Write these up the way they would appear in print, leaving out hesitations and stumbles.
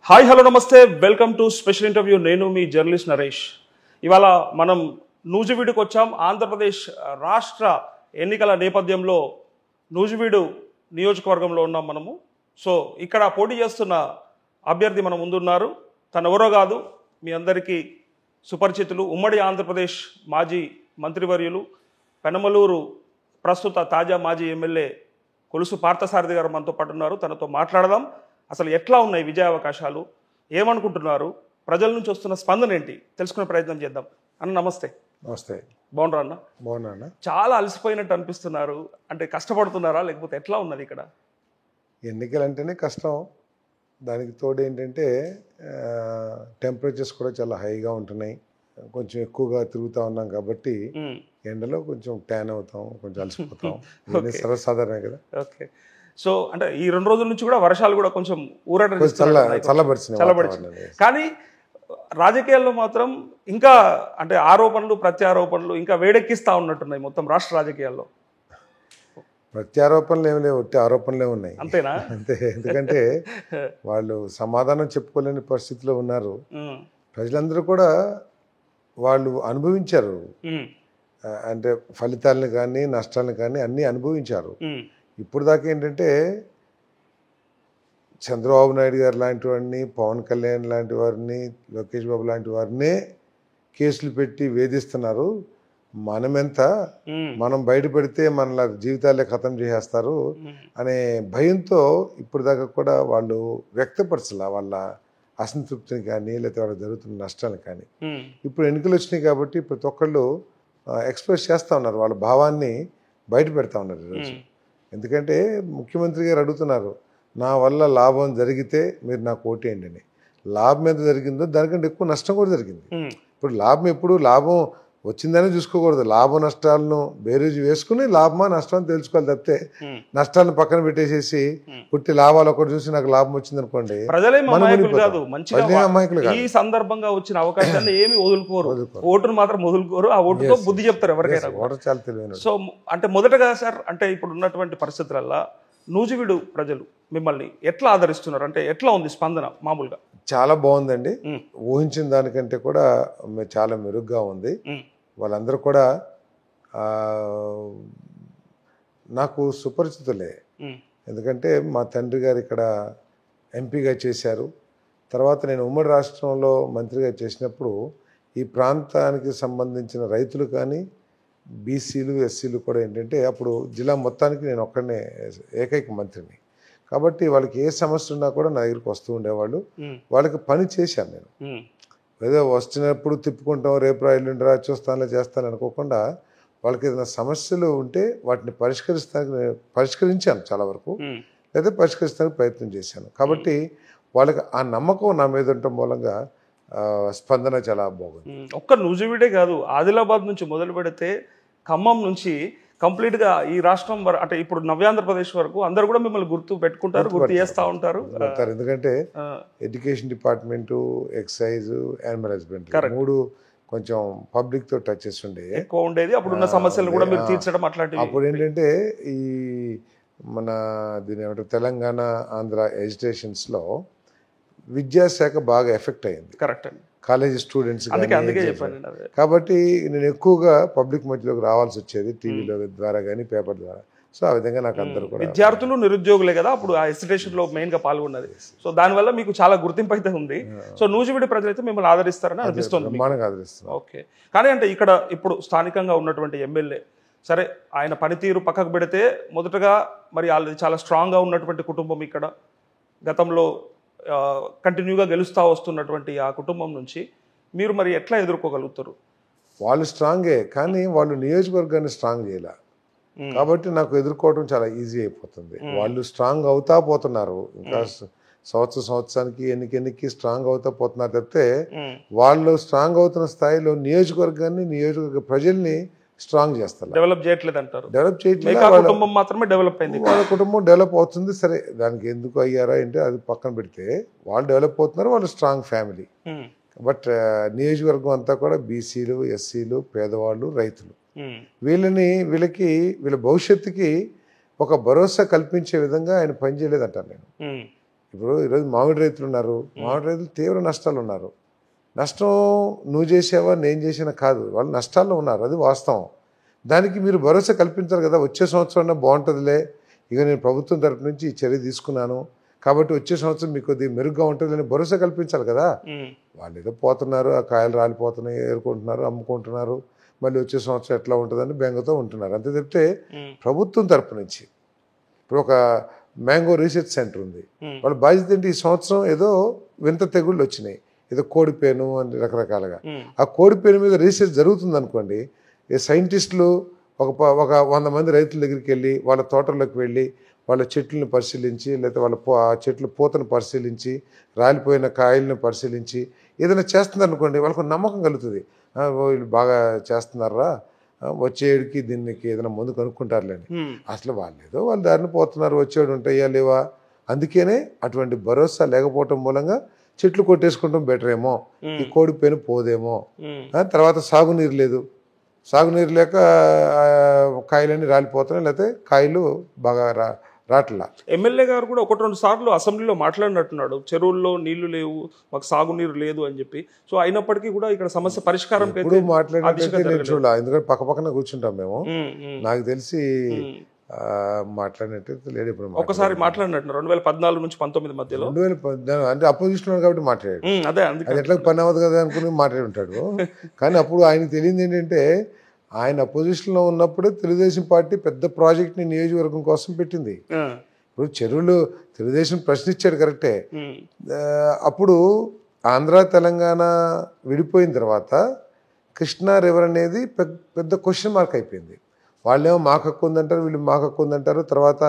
Hi hello నమస్తే welcome to special interview. నేను మీ journalist Naresh. ఇవాళ మనం నూజివీడుకు వచ్చాం. ఆంధ్రప్రదేశ్ రాష్ట్ర ఎన్నికల నేపథ్యంలో నూజివీడు నియోజకవర్గంలో ఉన్నాం మనము. సో ఇక్కడ పోటీ చేస్తున్న అభ్యర్థి మన ముందున్నారు. తను ఎవరో కాదు, మీ అందరికీ సుపరిచితులు, ఉమ్మడి ఆంధ్రప్రదేశ్ మాజీ మంత్రివర్యులు, పెనమలూరు ప్రస్తుత తాజా మాజీ ఎమ్మెల్యే కొలుసు పార్థసారథి గారు మనతో పాటు ఉన్నారు. తనతో మాట్లాడదాం. అసలు ఎట్లా ఉన్నాయి విజయ అవకాశాలు, ఏమనుకుంటున్నారు, ప్రజల నుంచి వస్తున్న స్పందన ఏంటి తెలుసుకునే ప్రయత్నం చేద్దాం. అన్న నమస్తే. నమస్తే. బాగున్నారా అన్న? బాగున్నా. చాలా అలసిపోయినట్టు అనిపిస్తున్నారు. అంటే కష్టపడుతున్నారా లేకపోతే ఎట్లా ఉన్నది ఇక్కడ? ఎన్నికలు అంటేనే కష్టం. దానికి తోడు ఏంటంటే టెంపరేచర్స్ కూడా చాలా హైగా ఉంటున్నాయి. కొంచెం ఎక్కువగా తిరుగుతూ ఉన్నాం కాబట్టి ఎండలో కొంచెం ట్యాన్ అవుతాం, కొంచెం అలసిపోతాం. ఇవన్నీ సర్వసాధారణమే కదా. ఓకే. సో అంటే ఈ 2 రోజుల నుంచి కూడా వర్షాలు కూడా కొంచెం చల్లబరిచినాయి. కానీ రాజకీయాల్లో మాత్రం ఇంకా అంటే ఆరోపణలు ప్రత్యారోపణలు ఇంకా వేడెక్కిస్తా ఉన్నట్టున్నాయి మొత్తం రాష్ట్ర రాజకీయాల్లో. ప్రత్యారోపణలు ఏమి లేవు, ఒట్టి ఆరోపణలే ఉన్నాయి. అంతేనా? అంతే. ఎందుకంటే వాళ్ళు సమాధానం చెప్పుకోలేని పరిస్థితిలో ఉన్నారు. ప్రజలందరూ కూడా వాళ్ళు అనుభవించారు. అంటే ఫలితాలను కానీ నష్టాలను కానీ అన్నీ అనుభవించారు. ఇప్పుడు దాకా ఏంటంటే చంద్రబాబు నాయుడు గారు లాంటి వారిని, పవన్ కళ్యాణ్ లాంటి వారిని, లోకేష్ బాబు లాంటి వారినే కేసులు పెట్టి వేధిస్తున్నారు. మనమెంత, మనం బయటపెడితే మన జీవితాలే ఖతం చేసేస్తారు అనే భయంతో ఇప్పుడు దాకా కూడా వాళ్ళు వ్యక్తపరచలా వాళ్ళ అసంతృప్తిని కానీ లేకపోతే వాళ్ళకి జరుగుతున్న నష్టాన్ని కానీ. ఇప్పుడు ఎన్నికలు వచ్చినాయి కాబట్టి ప్రతి ఒక్కళ్ళు ఎక్స్ప్రెస్ చేస్తూ ఉన్నారు, వాళ్ళ భావాన్ని బయట పెడతా ఉన్నారు ఈరోజు. ఎందుకంటే ముఖ్యమంత్రి గారు అడుగుతున్నారు, నా వల్ల లాభం జరిగితే మీరు నాకు ఓటేయండి అని. లాభం ఎంత జరిగిందో దానికంటే ఎక్కువ నష్టం కూడా జరిగింది. ఇప్పుడు లాభం ఎప్పుడు లాభం వచ్చిందని చూసుకోకూడదు, లాభ నష్టాలను బేరీజు వేసుకుని లాభమా నష్టం తెలుసుకోవాలి తప్పితే నష్టాలను పక్కన పెట్టేసేసి పుట్టి లాభాలు ఒకటి చూసి నాకు లాభం వచ్చింది అనుకోండి. ఈ సందర్భంగా వచ్చిన అవకాశాన్ని ఏమి వదులుకోరు, ఓటును మాత్రం వదులుకోరు. ఆ ఓటుతో బుద్ధి చెప్తారు ఎవరికైనా. చాలా తెలియదు. సో అంటే మొదటగా సార్, అంటే ఇప్పుడు ఉన్నటువంటి పరిస్థితులలో నూజివీడు ప్రజలు మిమ్మల్ని ఎట్లా ఆదరిస్తున్నారు? అంటే ఎట్లా ఉంది స్పందన? మామూలుగా చాలా బాగుందండి. ఊహించిన దానికంటే కూడా చాలా మెరుగ్గా ఉంది. వాళ్ళందరూ కూడా నాకు సుపరిచితులే. ఎందుకంటే మా తండ్రి గారు ఇక్కడ ఎంపీగా చేశారు. తర్వాత నేను ఉమ్మడి రాష్ట్రంలో మంత్రిగా చేసినప్పుడు ఈ ప్రాంతానికి సంబంధించిన రైతులు కానీ బీసీలు ఎస్సీలు కూడా ఏంటంటే అప్పుడు జిల్లా మొత్తానికి నేను ఒక్కడనే ఏకైక మంత్రిని. కాబట్టి వాళ్ళకి ఏ సమస్య ఉన్నా కూడా నా దగ్గరికి వస్తూ ఉండేవాళ్ళు. వాళ్ళకి పని చేశాను నేను. ఏదో వచ్చినప్పుడు తిప్పుకుంటాం, రేపు ఎల్లుండిరా చూస్తానులే చేస్తాను అనుకోకుండా వాళ్ళకి ఏదైనా సమస్యలు ఉంటే వాటిని పరిష్కరించాను చాలా వరకు, లేదా పరిష్కరిస్తానికి ప్రయత్నం చేశాను. కాబట్టి వాళ్ళకి ఆ నమ్మకం నా మీద ఉండటం మూలంగా స్పందన చాలా బాగుంది. ఒక్క నూజివీడే కాదు, ఆదిలాబాద్ నుంచి మొదలు పెడితే ఖమ్మం నుంచి కంప్లీట్గా ఈ రాష్ట్రం అంటే ఇప్పుడు నవ్యాంధ్రప్రదేశ్ వరకు అందరు కూడా మిమ్మల్ని గుర్తు పెట్టుకుంటారు, గుర్తు చేస్తూ ఉంటారు. ఎందుకంటే education department, excise, animal husbandry 3 కొంచెం పబ్లిక్ తో టచెస్ ఎక్కువ ఉండేది. అప్పుడున్న సమస్యలు కూడా మీరు తీర్చడం అట్లాంటివి. అప్పుడు ఏంటంటే ఈ మన దీని ఏమంటారు తెలంగాణ ఆంధ్ర ఎడ్యుకేషన్స్ లో విద్యాశాఖ బాగా ఎఫెక్ట్ అయింది. కరెక్ట్ అండి. కాలేజీ స్టూడెంట్స్ కాబట్టి నేను ఎక్కువగా పబ్లిక్ మధ్యలోకి రావాల్సి వచ్చేది, టీవీలో ద్వారా కానీ పేపర్ ద్వారా. సో ఆ విధంగా నాకు అందరూ కూడా విద్యార్థులు నిరుద్యోగులే కదా అప్పుడు ఆ ఎస్టిటేషన్ లో మెయిన్ గా పాల్గొన్నది. సో దానివల్ల మీకు చాలా గుర్తింపు అయితే ఉంది. సో నూజివీడు ప్రజలు అయితే మిమ్మల్ని ఆదరిస్తారని అనిపిస్తుంది. ఓకే. కానీ అంటే ఇక్కడ ఇప్పుడు స్థానికంగా ఉన్నటువంటి ఎమ్మెల్యే సరే, ఆయన పనితీరు పక్కకు పెడితే మొదటగా మరి వాళ్ళది చాలా స్ట్రాంగ్గా ఉన్నటువంటి కుటుంబం ఇక్కడ గతంలో కంటిన్యూగా గెలుస్తూ వస్తున్నటువంటి ఆ కుటుంబం నుంచి మీరు మరి ఎట్లా ఎదుర్కోగలుగుతారు? వాళ్ళు స్ట్రాంగే, కానీ వాళ్ళు నియోజకవర్గాన్ని స్ట్రాంగ్ చేయాల. కాబట్టి నాకు ఎదుర్కోవడం చాలా ఈజీ అయిపోతుంది. వాళ్ళు స్ట్రాంగ్ అవుతా పోతున్నారు, ఇంకా సంవత్సరానికి ఎన్నికకి స్ట్రాంగ్ అవుతా పోతున్నారు తప్పితే వాళ్ళు స్ట్రాంగ్ అవుతున్న స్థాయిలో నియోజకవర్గ ప్రజల్ని స్ట్రాంగ్ చేస్తారు. డెవలప్ చేయట్లేదు అంటారు. డెవలప్ చేయట్లేదు. కుటుంబం మాత్రమే డెవలప్ అయింది. వాళ్ళ కుటుంబం డెవలప్ అవుతుంది. సరే, దానికి ఎందుకు అయ్యారా అంటే అది పక్కన పెడితే వాళ్ళు డెవలప్ అవుతున్నారు, వాళ్ళు స్ట్రాంగ్ ఫ్యామిలీ. బట్ నియోజకవర్గం అంతా కూడా బీసీలు, ఎస్సీలు, పేదవాళ్ళు, రైతులు, వీళ్ళ భవిష్యత్తుకి ఒక భరోసా కల్పించే విధంగా ఆయన పనిచేయలేదంటాను నేను. ఇప్పుడు ఈరోజు మామిడి రైతులు ఉన్నారు, మామిడి రైతులు తీవ్ర నష్టాలు ఉన్నారు. నష్టం నువ్వు చేసావా నేను చేసినా కాదు, వాళ్ళు నష్టాల్లో ఉన్నారు, అది వాస్తవం. దానికి మీరు భరోసా కల్పించాలి కదా. వచ్చే సంవత్సరం బాగుంటుందిలే, ఇక నేను ప్రభుత్వం తరపు నుంచి ఈ చర్య తీసుకున్నాను కాబట్టి వచ్చే సంవత్సరం మీకు కొద్దిగా మెరుగ్గా ఉంటుందని భరోసా కల్పించాలి కదా. వాళ్ళు ఏదో పోతున్నారు, ఆ కాయలు రాలిపోతున్నాయి, ఏరుకుంటున్నారు, అమ్ముకుంటున్నారు, మళ్ళీ వచ్చే సంవత్సరం ఎట్లా ఉంటుందని బెంగతో ఉంటున్నారు. అంతే తప్పితే ప్రభుత్వం తరపు నుంచి ఇప్పుడు ఒక మ్యాంగో రీసెర్చ్ సెంటర్ ఉంది, వాళ్ళ బాధ్యత ఏంటి, ఈ సంవత్సరం ఏదో వింత తెగుళ్ళు వచ్చినాయి, ఏదో కోడిపేను అని రకరకాలుగా, ఆ కోడిపేను మీద రీసెర్చ్ జరుగుతుంది అనుకోండి. ఈ సైంటిస్టులు ఒక 100 మంది రైతుల దగ్గరికి వెళ్ళి వాళ్ళ తోటల్లోకి వెళ్ళి వాళ్ళ చెట్లను పరిశీలించి, లేకపోతే వాళ్ళ ఆ చెట్లు పూతను పరిశీలించి, రాలిపోయిన కాయలను పరిశీలించి ఏదైనా చేస్తున్నారు అనుకోండి, వాళ్ళకు నమ్మకం కలుగుతుంది. వీళ్ళు బాగా చేస్తున్నారా, వచ్చేడికి దీనికి ఏదైనా ముందు కనుక్కుంటారులేండి. అసలు వాళ్ళు ఏదో వాళ్ళ దారిని పోతున్నారు, వచ్చేవాడు ఉంటాయా లేవా. అందుకనే అటువంటి భరోసా లేకపోవటం మూలంగా చెట్లు కొట్టేసుకుంటాం బెటర్ ఏమో, ఈ కోడిపేను పోదేమో. తర్వాత సాగునీరు లేదు, సాగునీరు లేక కాయలన్నీ రాలిపోతున్నాయి, లేకపోతే కాయలు బాగా రాట్లా. ఎమ్మెల్యే గారు కూడా 1-2 సార్లు అసెంబ్లీలో మాట్లాడినట్టున్నాడు, చెరువుల్లో నీళ్లు లేవు, మాకు సాగునీరు లేదు అని చెప్పి. సో అయినప్పటికీ కూడా ఇక్కడ సమస్య పరిష్కారం ఇప్పుడు మాట్లాడినట్లయితే నేను చూడాలి, ఎందుకంటే పక్కన కూర్చుంటాం మేము. నాకు తెలిసి మాట్లాడినట్టు లేడు. ఇప్పుడు ఒకసారి మాట్లాడినట్టు 2014 నుంచి 19 మధ్యలో 2014 అంటే అపోజిషన్ కాబట్టి మాట్లాడాడు. అదే అది ఎట్లా పని అవ్వదు కదా అనుకుని మాట్లాడి ఉంటాడు. కానీ అప్పుడు ఆయనకు తెలియదు ఏంటంటే, ఆయన అపోజిషన్లో ఉన్నప్పుడే తెలుగుదేశం పార్టీ పెద్ద ప్రాజెక్ట్ని నియోజకవర్గం కోసం పెట్టింది. ఇప్పుడు చెరువులు తెలుగుదేశం ప్రశ్నించాడు కరెక్టే. అప్పుడు ఆంధ్ర తెలంగాణ విడిపోయిన తర్వాత కృష్ణా రివర్ అనేది పెద్ద క్వశ్చన్ మార్క్ అయిపోయింది. వాళ్ళేమో మాకు హక్కు ఉందంటారు, వీళ్ళు మాకు హక్కు ఉందంటారు. తర్వాత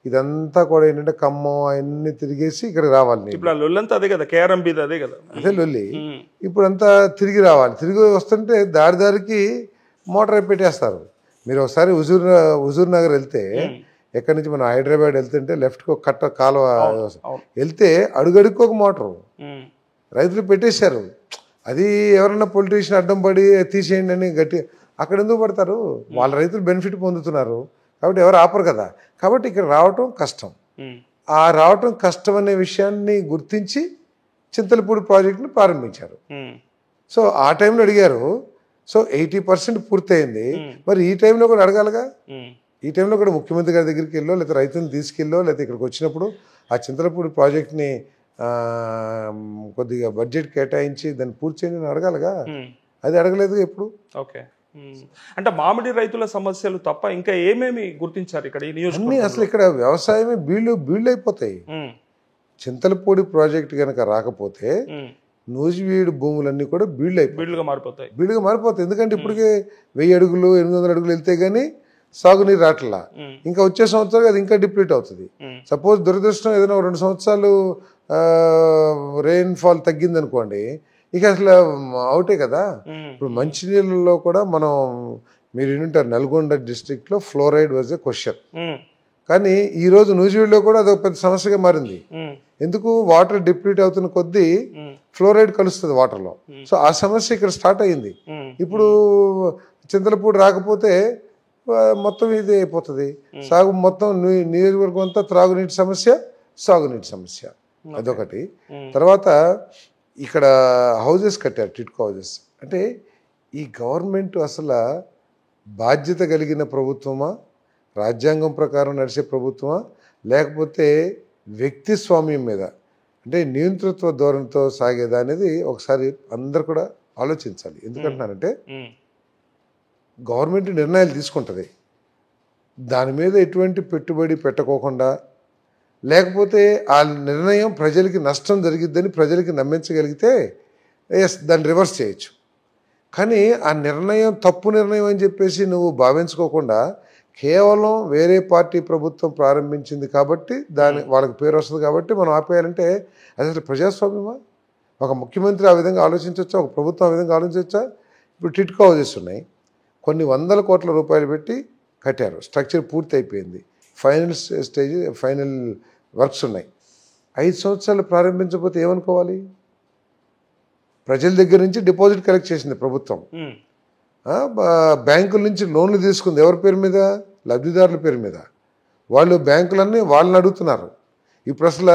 ఇదంతా కూడా ఏంటంటే ఖమ్మం అవన్నీ తిరిగేసి ఇక్కడికి రావాలి. ఇప్పుడు లొల్లంతా అదే కదా, కేఆర్ఎంబి అదే కదా, అదే లొల్లి. ఇప్పుడు అంతా తిరిగి రావాలి, తిరిగి వస్తుంటే దారికి మోటార్ పెట్టేస్తారు. మీరు ఒకసారి హుజూర్ నగర్ వెళ్తే, ఎక్కడి నుంచి మనం హైదరాబాద్ వెళ్తుంటే లెఫ్ట్కి ఒక కట్ట కాలువ వెళ్తే అడుగడుక్కు ఒక మోటారు రైతులు పెట్టేశారు. అది ఎవరన్నా పొలిటీషియన్ అడ్డం పడి తీసేయండి అని గట్టి అక్కడ ఎందుకు పడతారు, వాళ్ళ రైతులు బెనిఫిట్ పొందుతున్నారు కాబట్టి ఎవరు ఆపరు కదా. కాబట్టి ఇక్కడ రావటం కష్టం. ఆ రావటం కష్టం అనే విషయాన్ని గుర్తించి చింతలపూడి ప్రాజెక్టును ప్రారంభించారు. సో ఆ టైంలో అడిగారు. సో 80% పూర్తయింది. మరి ఈ టైంలో కూడా అడగాలిగా. ఈ టైంలో కూడా ముఖ్యమంత్రి గారి దగ్గరికి వెళ్ళో, లేకపోతే రైతులను తీసుకెళ్ళో, లేకపోతే ఇక్కడికి వచ్చినప్పుడు ఆ చింతలపూడి ప్రాజెక్ట్ని కొద్దిగా బడ్జెట్ కేటాయించి దాన్ని పూర్తి చేయండి అడగాలిగా. అది అడగలేదు ఎప్పుడు. ఓకే, అంటే మామిడి రైతుల సమస్యలు తప్ప ఇంకా ఏమేమి గుర్తించారు ఇక్కడ ఈ నియోజకవర్గంలో? అసలు ఇక్కడ వ్యవసాయమే బీళ్ళు అయిపోతాయి. చింతలపూడి ప్రాజెక్ట్ కనుక రాకపోతే నూజివీడు భూములన్నీ కూడా బీళ్ళుగా మారిపోతాయి. ఎందుకంటే ఇప్పటికే 1000 అడుగులు 800 అడుగులు వెళ్తే గానీ సాగునీరు రాట్లా. ఇంకా వచ్చే సంవత్సరాలు అది ఇంకా డిప్లీట్ అవుతుంది. సపోజ్ దురదృష్టం ఏదైనా 2 సంవత్సరాలు రెయిన్ఫాల్ తగ్గింది అనుకోండి, ఇక అసలు అవుటే కదా. ఇప్పుడు మంచినీళ్ళలో కూడా మనం మీరు వింటారు, నల్గొండ డిస్ట్రిక్ట్లో ఫ్లోరైడ్ వాజ్ ఏ క్వశ్చన్. కానీ ఈరోజు నూజివీడులో కూడా అదొక పెద్ద సమస్యగా మారింది. ఎందుకు, వాటర్ డిప్లీట్ అవుతున్న కొద్దీ ఫ్లోరైడ్ కలుస్తుంది వాటర్లో. సో ఆ సమస్య ఇక్కడ స్టార్ట్ అయ్యింది. ఇప్పుడు చింతలపూడి రాకపోతే మొత్తం ఇది అయిపోతుంది. మొత్తం నియోజకవర్గం అంతా త్రాగునీటి సమస్య, సాగునీటి సమస్య, అదొకటి. తర్వాత ఇక్కడ హౌజెస్ కట్టారు, టిట్కో హౌజెస్. అంటే ఈ గవర్నమెంట్ అసలు బాధ్యత కలిగిన ప్రభుత్వమా, రాజ్యాంగం ప్రకారం నడిచే ప్రభుత్వమా, లేకపోతే వ్యక్తి స్వామ్యం మీద అంటే నియంతృత్వ ధోరణితో సాగేదా అనేది ఒకసారి అందరు కూడా ఆలోచించాలి. ఎందుకంటున్నానంటే గవర్నమెంట్ నిర్ణయాలు తీసుకుంటుంది, దాని మీద ఎటువంటి పెట్టుబడి పెట్టకోకుండా, లేకపోతే ఆ నిర్ణయం ప్రజలకి నష్టం జరిగిద్దని ప్రజలకి నమ్మించగలిగితే ఎస్ దాన్ని రివర్స్ చేయొచ్చు. కానీ ఆ నిర్ణయం తప్పు నిర్ణయం అని చెప్పేసి నువ్వు భావించుకోకుండా కేవలం వేరే పార్టీ ప్రభుత్వం ప్రారంభించింది కాబట్టి వాళ్ళకి పేరు వస్తుంది కాబట్టి మనం ఆపేయాలంటే అసలు ప్రజాస్వామ్యమా? ఒక ముఖ్యమంత్రి ఆ విధంగా ఆలోచించవచ్చా? ఒక ప్రభుత్వం ఆ విధంగా ఆలోచించవచ్చా? ఇప్పుడు టిట్కో హౌజెస్ ఉన్నాయి, కొన్ని 100 కోట్ల రూపాయలు పెట్టి కట్టారు, స్ట్రక్చర్ పూర్తి అయిపోయింది, ఫైనల్ వర్క్స్ ఉన్నాయి. 5 సంవత్సరాలు ప్రారంభించకపోతే ఏమనుకోవాలి? ప్రజల దగ్గర నుంచి డిపాజిట్ కలెక్ట్ చేసింది ప్రభుత్వం, బ్యాంకుల నుంచి లోన్లు తీసుకుంది ఎవరి పేరు మీద? లబ్ధిదారుల పేరు మీద. వాళ్ళు బ్యాంకులన్నీ వాళ్ళని అడుగుతున్నారు. ఇప్పుడు అసలు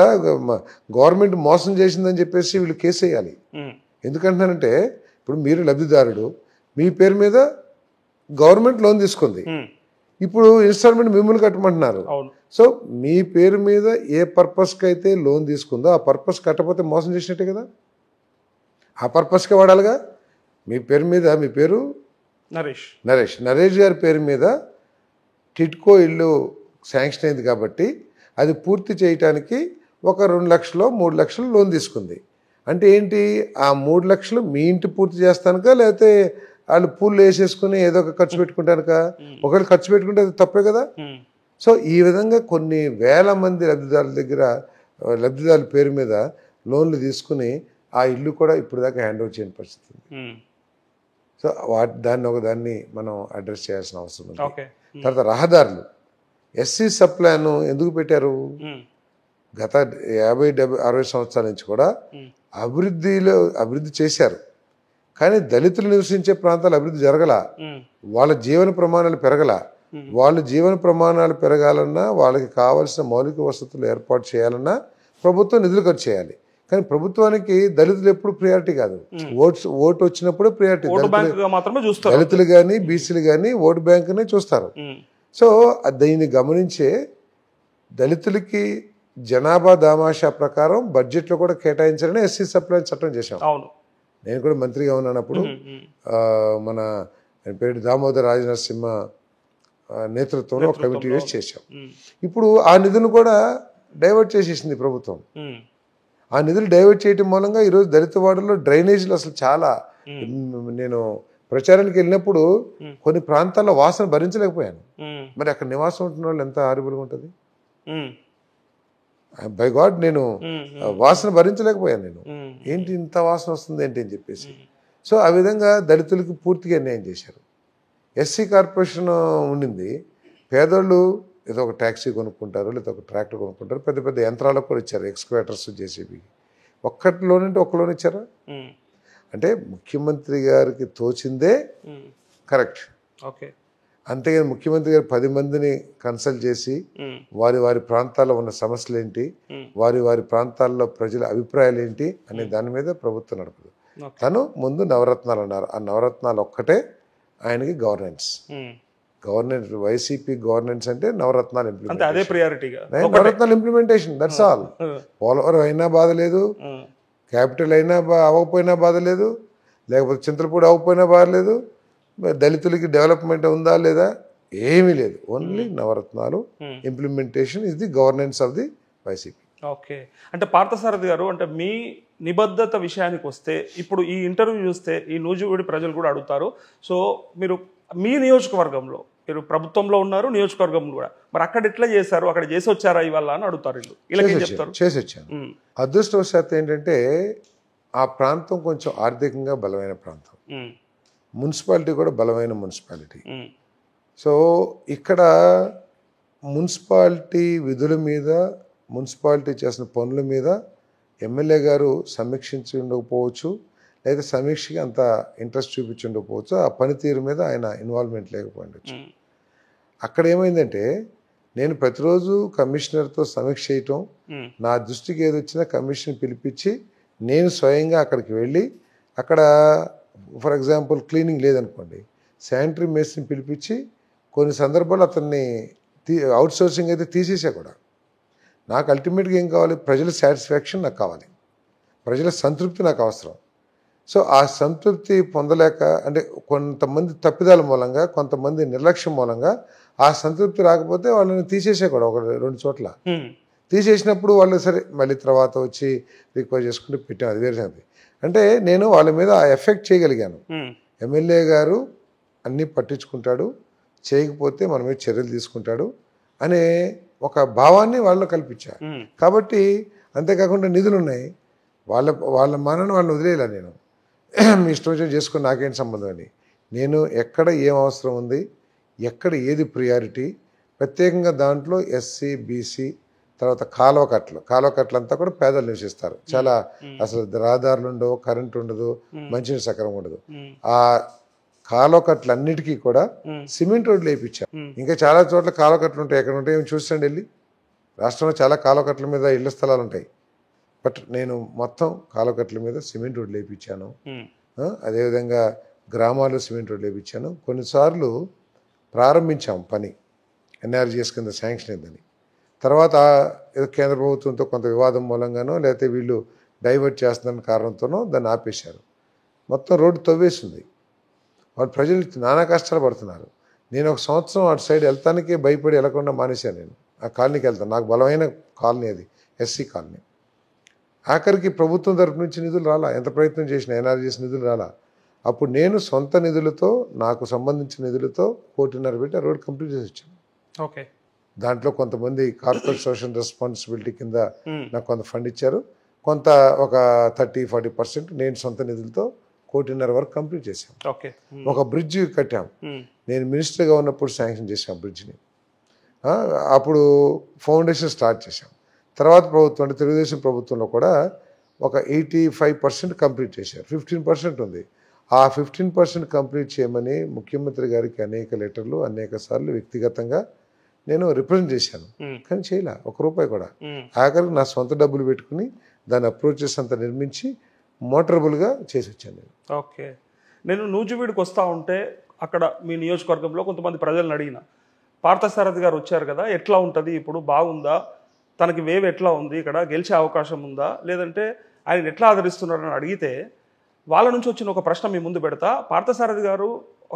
గవర్నమెంట్ మోసం చేసిందని చెప్పేసి వీళ్ళు కేసు వేయాలి. ఎందుకంటున్నానంటే ఇప్పుడు మీరు లబ్ధిదారుడు, మీ పేరు మీద గవర్నమెంట్ లోన్ తీసుకుంది, ఇప్పుడు ఇన్స్టాల్మెంట్ మిమ్మల్ని కట్టమంటున్నారు. సో మీ పేరు మీద ఏ పర్పస్కి అయితే లోన్ తీసుకుందో ఆ పర్పస్ కట్టకపోతే మోసం చేసినట్టే కదా. ఆ పర్పస్కే వాడాలిగా. మీ పేరు మీద, మీ పేరు నరేష్ గారి పేరు మీద టిట్కో ఇల్లు శాంక్షన్ అయింది కాబట్టి అది పూర్తి చేయటానికి ఒక 2 లక్షలు 3 లక్షలు లోన్ తీసుకుంది. అంటే ఏంటి, ఆ 3 లక్షలు మీ ఇంటి పూర్తి చేస్తానుక, లేకపోతే వాళ్ళు పూలు వేసేసుకుని ఏదో ఒక ఖర్చు పెట్టుకుంటానుక? ఒకవేళ ఖర్చు పెట్టుకుంటే అది తప్పే కదా. సో ఈ విధంగా కొన్ని వేల మంది లబ్ధిదారుల పేరు మీద లోన్లు తీసుకుని ఆ ఇల్లు కూడా ఇప్పుడు దాకా హ్యాండ్ ఓవర్ చేయని పరిస్థితి ఉంది. సో దాన్ని మనం అడ్రస్ చేయాల్సిన అవసరం ఉంది. తర్వాత రహదారులు, ఎస్సీ సబ్ ప్లాన్ ఎందుకు పెట్టారు? గత 50-60 సంవత్సరాల నుంచి కూడా అభివృద్ధి చేశారు, కానీ దళితులు నివసించే ప్రాంతాలు అభివృద్ధి జరగల. వాళ్ళ జీవన ప్రమాణాలు పెరగల. వాళ్ళ జీవన ప్రమాణాలు పెరగాలన్నా, వాళ్ళకి కావాల్సిన మౌలిక వసతులు ఏర్పాటు చేయాలన్నా ప్రభుత్వం నిధులు ఖర్చు చేయాలి. కానీ ప్రభుత్వానికి దళితులు ఎప్పుడు ప్రియారిటీ కాదు. ఓటు వచ్చినప్పుడు ప్రియారిటీ దళితులు కానీ బీసీలు కానీ ఓటు బ్యాంకునే చూస్తారు. సో దీన్ని గమనించే దళితులకి జనాభా దామాషా ప్రకారం బడ్జెట్లో కూడా కేటాయించాలని ఎస్సీ సప్లై చట్టం చేశాం. నేను కూడా మంత్రిగా ఉన్నప్పుడు మన పేరు దామోదర్ రాజనరసింహ నేతృత్వంలో ఒక కమిటీ వేసి చేశాం. ఇప్పుడు ఆ నిధులను కూడా డైవర్ట్ చేసేసింది ప్రభుత్వం. ఆ నిధులు డైవర్ట్ చేయడం మూలంగా ఈరోజు దళిత వాడల్లో డ్రైనేజీలు అసలు చాలా, నేను ప్రచారానికి వెళ్ళినప్పుడు కొన్ని ప్రాంతాల్లో వాసన భరించలేకపోయాను. మరి అక్కడ నివాసం ఉంటున్న వాళ్ళు ఎంత హారిబుల్గా ఉంటుంది. బై గాడ్, నేను వాసన భరించలేకపోయాను. నేను ఏంటి ఇంత వాసన వస్తుంది ఏంటి అని చెప్పేసి. సో ఆ విధంగా దళితులకి పూర్తిగా అన్యాయం చేశారు. ఎస్సీ కార్పొరేషన్ ఉండింది, పేదోళ్ళు ఏదో ఒక ట్యాక్సీ కొనుక్కుంటారు, లేదా ఒక ట్రాక్టర్ కొనుక్కుంటారు, పెద్ద పెద్ద యంత్రాలకు కూడా ఇచ్చారు, ఎక్స్కవేటర్స్ జేసీబీ. ఒక్కటిలోనంటే ఒక్కలోనే ఇచ్చారా? అంటే ముఖ్యమంత్రి గారికి తోచిందే కరెక్ట్. అంతేగాని ముఖ్యమంత్రి గారు 10 మందిని కన్సల్ట్ చేసి వారి ప్రాంతాల్లో ఉన్న సమస్యలు ఏంటి, వారి ప్రాంతాల్లో ప్రజల అభిప్రాయాలు ఏంటి అనే దాని మీద ప్రభుత్వం నడపదు. తను ముందు నవరత్నాలు అన్నారు, ఆ నవరత్నాలు ఒక్కటే ఆయనకి గవర్నెన్స్. వైసీపీ గవర్నెన్స్ అంటే నవరత్నాలు ఇంప్లిమెంటేషన్, దట్స్ ఆల్. పోలవరం అయినా బాధ లేదు, క్యాపిటల్ అయినా అవ్వకపోయినా బాధ లేదు, లేకపోతే చింతలపూడి అవ్వకపోయినా బాధ లేదు, దళితులకి డెవలప్మెంట్ ఉందా లేదా, ఏమీ లేదు. Only Navaratnalu implementation is the governance of the YCP. Okay, అంటే పార్థసారథి గారు, అంటే మీ నిబద్ధత విషయానికి వస్తే ఇప్పుడు ఈ ఇంటర్వ్యూ చూస్తే ఈ నూజివీడు ప్రజలు కూడా అడుగుతారు. సో మీరు మీ నియోజకవర్గంలో, మీరు ప్రభుత్వంలో ఉన్నారు, నియోజకవర్గంలో కూడా, మరి అక్కడ ఎట్లా చేశారు, అక్కడ చేసి వచ్చారా ఇవాళ అని అడుగుతారు. చేసి వచ్చాను. అదృష్టవశాత్తు ఏంటంటే ఆ ప్రాంతం కొంచెం ఆర్థికంగా బలమైన ప్రాంతం, మున్సిపాలిటీ కూడా బలమైన మున్సిపాలిటీ. సో ఇక్కడ మున్సిపాలిటీ విధుల మీద, మున్సిపాలిటీ చేసిన పనుల మీద ఎమ్మెల్యే గారు సమీక్షించి ఉండకపోవచ్చు, లేదా సమీక్షకి అంత ఇంట్రెస్ట్ చూపించి ఉండకపోవచ్చు, ఆ పనితీరు మీద ఆయన ఇన్వాల్వ్మెంట్ లేకపోవచ్చు. అక్కడ ఏమైందంటే నేను ప్రతిరోజు కమిషనర్తో సమీక్ష చేయటం, నా దృష్టికి ఏది వచ్చినా కమిషన్ పిలిపించి నేను స్వయంగా అక్కడికి వెళ్ళి, అక్కడ ఫర్ ఎగ్జాంపుల్ క్లీనింగ్ లేదనుకోండి, శానిటరీ మేస్ని పిలిపించి కొన్ని సందర్భాలు అతన్ని అవుట్సోర్సింగ్ అయితే తీసేసా కూడా. నాకు అల్టిమేట్గా ఏం కావాలి, ప్రజల సాటిస్ఫాక్షన్ నాకు కావాలి, ప్రజల సంతృప్తి నాకు అవసరం. సో ఆ సంతృప్తి పొందలేక, అంటే కొంతమంది తప్పిదాల మూలంగా, కొంతమంది నిర్లక్ష్యం మూలంగా ఆ సంతృప్తి రాకపోతే వాళ్ళని తీసేసే కూడా 1-2 చోట్ల తీసేసినప్పుడు వాళ్ళు సరే మళ్ళీ తర్వాత వచ్చి రిక్వెస్ట్ చేసుకుంటూ పెట్టాను, అది వేరే సంగతి. అంటే నేను వాళ్ళ మీద ఆ ఎఫెక్ట్ చేయగలిగాను. ఎమ్మెల్యే గారు అన్నీ పట్టించుకుంటాడు, చేయకపోతే మన మీద చర్యలు తీసుకుంటాడు అనే ఒక భావాన్ని వాళ్ళు కల్పించారు. కాబట్టి అంతేకాకుండా నిధులు ఉన్నాయి, వాళ్ళ మనను వాళ్ళని వదిలేయాలి. నేను మీ ఇష్టం వచ్చి చేసుకుని నాకేంటి సంబంధం అని, నేను ఎక్కడ ఏం అవసరం ఉంది, ఎక్కడ ఏది ప్రియారిటీ, ప్రత్యేకంగా దాంట్లో ఎస్సీ బీసీ, తర్వాత కాలువ కట్టలు అంతా కూడా పేదలు నివసిస్తారు. చాలా అసలు రహదారులు ఉండవు, కరెంట్ ఉండదు, మంచినీరు సకరం ఉండదు. ఆ కాలువ కట్టలన్నిటికీ కూడా సిమెంట్ రోడ్లు వేయించారు. ఇంకా చాలా చోట్ల కాలువ కట్టలు ఉంటాయి, ఎక్కడ ఉంటాయి చూసండి వెళ్ళి. రాష్ట్రంలో చాలా కాలువకట్ల మీద ఇళ్ల స్థలాలు ఉంటాయి, బట్ నేను మొత్తం కాలువకట్ల మీద సిమెంట్ రోడ్లు వేయించాను. అదేవిధంగా గ్రామాల్లో సిమెంట్ రోడ్లు వేయించాను. కొన్నిసార్లు ప్రారంభించాం పని, ఎన్ఆర్జీఎస్ కింద శాంక్షన్ అయిందని. తర్వాత ఏదో కేంద్ర ప్రభుత్వంతో కొంత వివాదం మూలంగానో లేకపోతే వీళ్ళు డైవర్ట్ చేస్తున్న కారణంతోనో దాన్ని ఆపేశారు. మొత్తం రోడ్డు తవ్వేసింది. వాళ్ళు ప్రజలు నానా కష్టాలు పడుతున్నారు. నేను ఒక సంవత్సరం అటు సైడ్ వెళ్తానికే భయపడి వెళ్లకుండా మానేశాను. నేను ఆ కాలనీకి వెళ్తాను, నాకు బలమైన కాలనీ అది, ఎస్సీ కాలనీ. ఆఖరికి ప్రభుత్వం తరపు నుంచి నిధులు రాలా, ఎంత ప్రయత్నం చేసినా ఎన్ఆర్జీఎస్ నిధులు రాలా. అప్పుడు నేను సొంత నిధులతో, నాకు సంబంధించిన నిధులతో 1.5 కోటి పెట్టి ఆ రోడ్ కంప్లీట్ చేసి వచ్చాను. ఓకే. దాంట్లో కొంతమంది కార్పొరేట్ సోషల్ రెస్పాన్సిబిలిటీ కింద నాకు కొంత ఫండ్ ఇచ్చారు, కొంత ఒక 30-40% నేను సొంత నిధులతో 1.5 కోటి వరకు కంప్లీట్ చేశాం. ఓకే. ఒక బ్రిడ్జ్ కట్టాం, నేను మినిస్టర్గా ఉన్నప్పుడు శాంక్షన్ చేశాం బ్రిడ్జ్ని. అప్పుడు ఫౌండేషన్ స్టార్ట్ చేశాం. తర్వాత ప్రభుత్వం అంటే తెలుగుదేశం ప్రభుత్వంలో కూడా ఒక 85% కంప్లీట్ చేశారు. 15% ఉంది. ఆ 15% కంప్లీట్ చేయమని ముఖ్యమంత్రి గారికి అనేక లెటర్లు, అనేక సార్లు వ్యక్తిగతంగా నేను రిప్రజెంట్ చేశాను, కానీ చేయలే ₹1 కూడా. ఆఖరికి నా సొంత డబ్బులు పెట్టుకుని దాని అప్రోచెస్ అంతా నిర్మించి మోటరబుల్గా చేసి వచ్చాను నేను. ఓకే. నేను నూజివీడుకి వస్తూ ఉంటే అక్కడ మీ నియోజకవర్గంలో కొంతమంది ప్రజలను అడిగిన, పార్థసారథి గారు వచ్చారు కదా, ఎట్లా ఉంటుంది ఇప్పుడు, బాగుందా, తనకి వేవ్ ఎట్లా ఉంది, ఇక్కడ గెలిచే అవకాశం ఉందా, లేదంటే ఆయన ఎట్లా ఆదరిస్తున్నారని అడిగితే వాళ్ళ నుంచి వచ్చిన ఒక ప్రశ్న మీ ముందు పెడతా. పార్థసారథి గారు